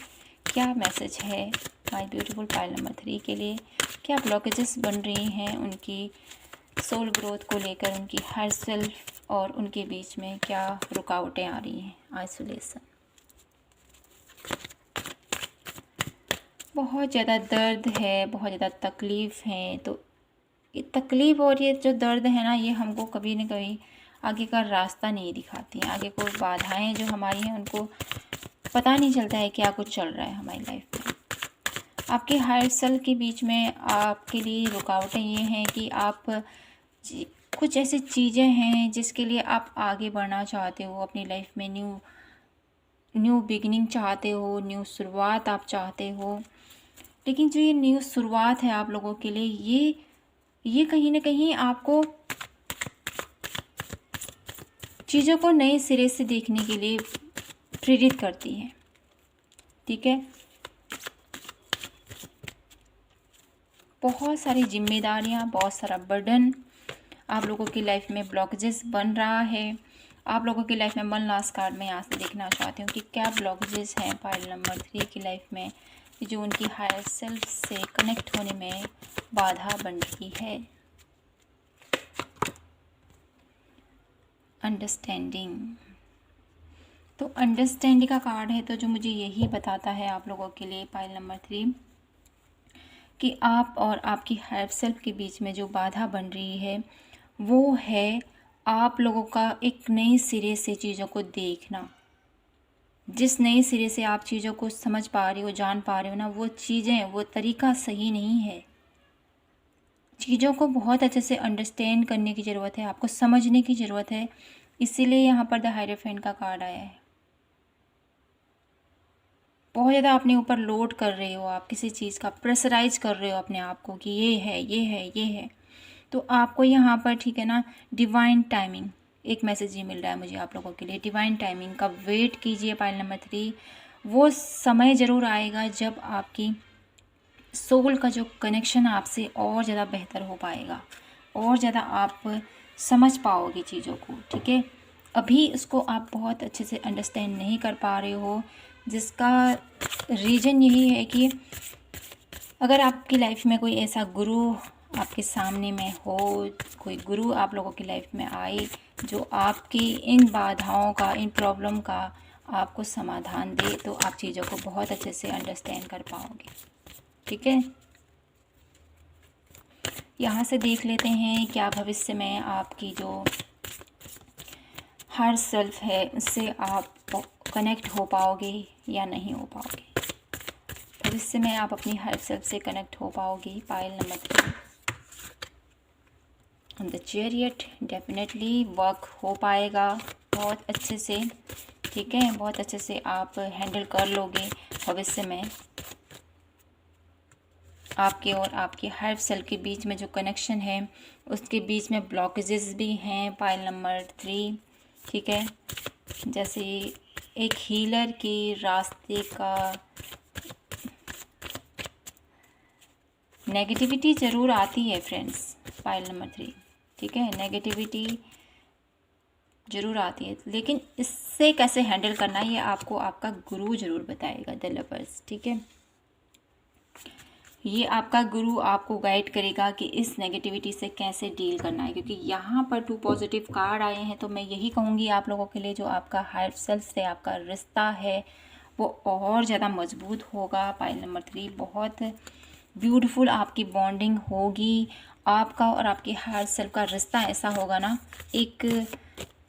क्या मैसेज है माय ब्यूटीफुल पाइल नंबर 3 के लिए। क्या ब्लॉकेजेस बन रही हैं उनकी सोल ग्रोथ को लेकर, उनकी हायर सेल्फ और उनके बीच में क्या रुकावटें आ रही हैं। आइसोलेशन, बहुत ज़्यादा दर्द है, बहुत ज़्यादा तकलीफ़ है। तो ये तकलीफ़ और ये जो दर्द है ना, ये हमको कभी न कभी आगे का रास्ता नहीं दिखाती हैं। आगे कोई बाधाएं जो हमारी हैं उनको पता नहीं चलता है क्या कुछ चल रहा है हमारी लाइफ में। आपके हायर सेल्फ के बीच में आपके लिए रुकावटें ये हैं कि आप कुछ ऐसी चीज़ें हैं जिसके लिए आप आगे बढ़ना चाहते हो अपनी लाइफ में, न्यू बिगिनिंग चाहते हो, न्यू शुरुआत आप चाहते हो। लेकिन जो ये न्यू शुरुआत है आप लोगों के लिए, ये कहीं ना कहीं आपको चीज़ों को नए सिरे से देखने के लिए प्रेरित करती है, ठीक है। बहुत सारी जिम्मेदारियां, बहुत सारा बर्डन आप लोगों की लाइफ में ब्लॉकेजेस बन रहा है। आप लोगों की लाइफ में वन लास्ट कार्ड में यहाँ से देखना चाहती हूँ कि क्या ब्लॉकेजेस हैं पाइल नंबर 3 की लाइफ में जो उनकी हायर सेल्फ से कनेक्ट होने में बाधा बन रही है। अंडरस्टैंडिंग, तो अंडरस्टैंडिंग का कार्ड है, तो जो मुझे यही बताता है आप लोगों के लिए पाइल नंबर 3 कि आप और आपकी हायर सेल्फ के बीच में जो बाधा बन रही है वो है आप लोगों का एक नए सिरे से चीज़ों को देखना। जिस नए सिरे से आप चीज़ों को समझ पा रहे हो, जान पा रहे हो ना, वो चीज़ें, वो तरीका सही नहीं है। चीज़ों को बहुत अच्छे से अंडरस्टैंड करने की ज़रूरत है, आपको समझने की ज़रूरत है। इसीलिए यहाँ पर द हायरोफेंट का कार्ड आया है। बहुत ज़्यादा अपने ऊपर लोड कर रहे हो, आप किसी चीज़ का प्रेशराइज कर रहे हो अपने आप को कि ये है, ये है, ये है। तो आपको यहाँ पर, ठीक है ना, डिवाइन टाइमिंग एक मैसेज ये मिल रहा है मुझे आप लोगों के लिए। डिवाइन टाइमिंग का वेट कीजिए पाइल नंबर 3। वो समय ज़रूर आएगा जब आपकी सोल का जो कनेक्शन आपसे और ज़्यादा बेहतर हो पाएगा, और ज़्यादा आप समझ पाओगे चीज़ों को, ठीक है। अभी उसको आप बहुत अच्छे से अंडरस्टैंड नहीं कर पा रहे हो, जिसका रीज़न यही है कि अगर आपकी लाइफ में कोई ऐसा गुरु आपके सामने में हो, कोई गुरु आप लोगों की लाइफ में आए जो आपकी इन बाधाओं का, इन प्रॉब्लम का आपको समाधान दे, तो आप चीज़ों को बहुत अच्छे से अंडरस्टैंड कर पाओगे, ठीक है। यहाँ से देख लेते हैं क्या भविष्य में आपकी जो हर सेल्फ है उससे आप कनेक्ट हो पाओगे या नहीं हो पाओगे। भविष्य में आप अपनी हर सेल्फ से कनेक्ट हो पाओगे। Pile number 3 the chariot, definitely work हो पाएगा बहुत अच्छे से, ठीक है। बहुत अच्छे से आप हैंडल कर लोगे भविष्य में। आपके और आपके हर सेल के बीच में जो कनेक्शन है उसके बीच में ब्लॉकेजेस भी हैं पाइल नंबर 3, ठीक है। जैसे एक हीलर के रास्ते का नेगेटिविटी ज़रूर आती है फ्रेंड्स, पाइल नंबर 3, ठीक है। नेगेटिविटी ज़रूर आती है, लेकिन इससे कैसे हैंडल करना है ये आपको आपका गुरु ज़रूर बताएगा, द लवर्स, ठीक है। ये आपका गुरु आपको गाइड करेगा कि इस नेगेटिविटी से कैसे डील करना है, क्योंकि यहाँ पर 2 पॉजिटिव कार्ड आए हैं। तो मैं यही कहूँगी आप लोगों के लिए, जो आपका हायर सेल्फ से आपका रिश्ता है वो और ज़्यादा मजबूत होगा। पाइल नंबर 3 बहुत ब्यूटीफुल आपकी बॉन्डिंग होगी। आपका और आपके हायर सेल्फ का रिश्ता ऐसा होगा ना, एक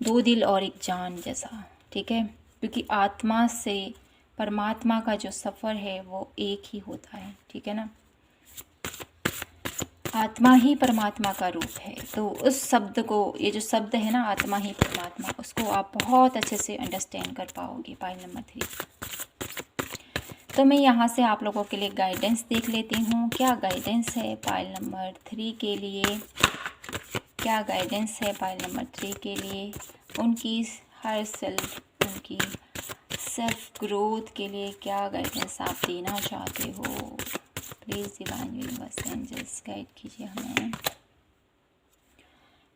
2 दिल और एक जान जैसा, ठीक है। क्योंकि आत्मा से परमात्मा का जो सफ़र है वो एक ही होता है, ठीक है ना। आत्मा ही परमात्मा का रूप है। तो उस शब्द को, ये जो शब्द है ना आत्मा ही परमात्मा, उसको आप बहुत अच्छे से अंडरस्टैंड कर पाओगे पाइल नंबर 3। तो मैं यहाँ से आप लोगों के लिए गाइडेंस देख लेती हूँ। क्या गाइडेंस है पाइल नंबर 3 के लिए, क्या गाइडेंस है पाइल नंबर 3 के लिए, उनकी हर सेल्फ, उनकी सेल्फ ग्रोथ के लिए क्या गाइडेंस आप देना चाहते हो। Please divine universe angels guide कीजिए हमें।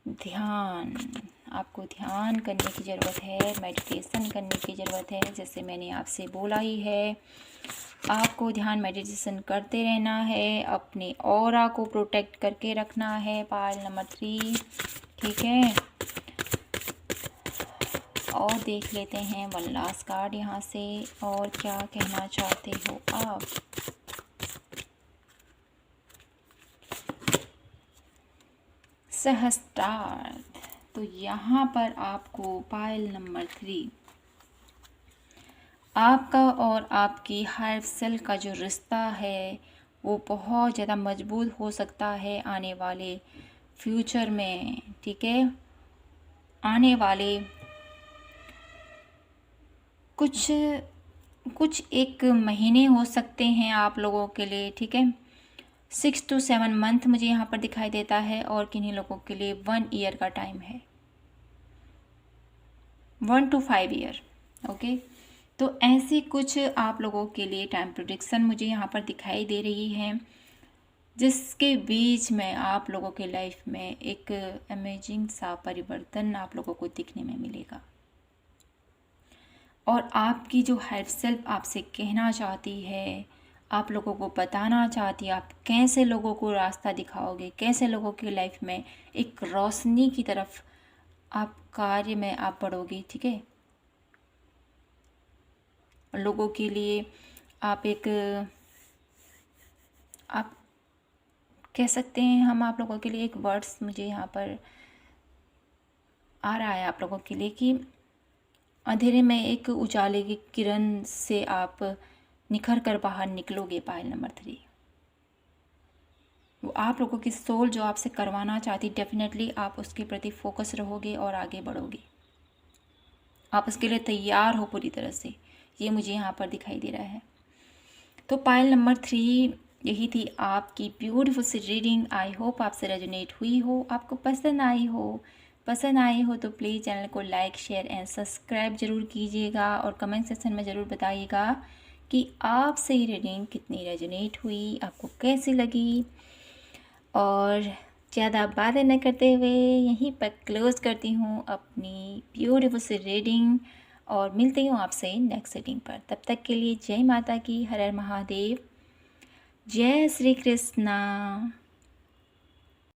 ध्यान, आपको ध्यान करने की ज़रूरत है, मेडिटेशन करने की ज़रूरत है। जैसे मैंने आपसे बोला ही है, आपको ध्यान मेडिटेशन करते रहना है, अपने ऑरा को प्रोटेक्ट करके रखना है पाइल नंबर 3, ठीक है। और देख लेते हैं वन लास्ट कार्ड यहाँ से, और क्या कहना चाहते हो आप। सहस्त्रार्थ, तो यहाँ पर आपको पाइल नंबर 3 आपका और आपकी हर सेल का जो रिश्ता है वो बहुत ज़्यादा मजबूत हो सकता है आने वाले फ्यूचर में, ठीक है। आने वाले कुछ एक महीने हो सकते हैं आप लोगों के लिए, ठीक है। 6 to 7 मंथ मुझे यहाँ पर दिखाई देता है, और किन्हीं लोगों के लिए 1 ईयर का टाइम है, 1 to 5 ईयर, ओके। तो ऐसी कुछ आप लोगों के लिए टाइम प्रेडिक्शन मुझे यहाँ पर दिखाई दे रही है, जिसके बीच में आप लोगों के लाइफ में एक अमेजिंग सा परिवर्तन आप लोगों को दिखने में मिलेगा। और आपकी जो हायर सेल्फ आपसे कहना चाहती है, आप लोगों को बताना चाहती है, आप कैसे लोगों को रास्ता दिखाओगे, कैसे लोगों की लाइफ में एक रोशनी की तरफ आप कार्य में आप बढ़ोगे, ठीक है। लोगों के लिए आप एक, आप कह सकते हैं, हम आप लोगों के लिए एक वर्ड्स मुझे यहाँ पर आ रहा है आप लोगों के लिए कि अंधेरे में एक उजाले की किरण से आप निखर कर बाहर निकलोगे पाइल नंबर 3। वो आप लोगों की सोल जो आपसे करवाना चाहती, डेफिनेटली आप उसके प्रति फोकस रहोगे और आगे बढ़ोगे। आप उसके लिए तैयार हो पूरी तरह से, ये मुझे यहाँ पर दिखाई दे रहा है। तो पाइल नंबर 3 यही थी आपकी ब्यूटीफुल सी रीडिंग। आई होप आपसे रेजोनेट हुई हो, आपको पसंद आई हो। पसंद आई हो तो प्लीज़ चैनल को लाइक शेयर एंड सब्सक्राइब ज़रूर कीजिएगा और कमेंट सेक्शन में ज़रूर बताइएगा कि आपसे ये रीडिंग कितनी रेजोनेट हुई, आपको कैसी लगी। और ज़्यादा बातें न करते हुए यहीं पर क्लोज़ करती हूँ अपनी ब्यूटीफुल सी रीडिंग और मिलती हूँ आपसे नेक्स्ट रीडिंग पर। तब तक के लिए जय माता की, हर हर महादेव, जय श्री कृष्णा।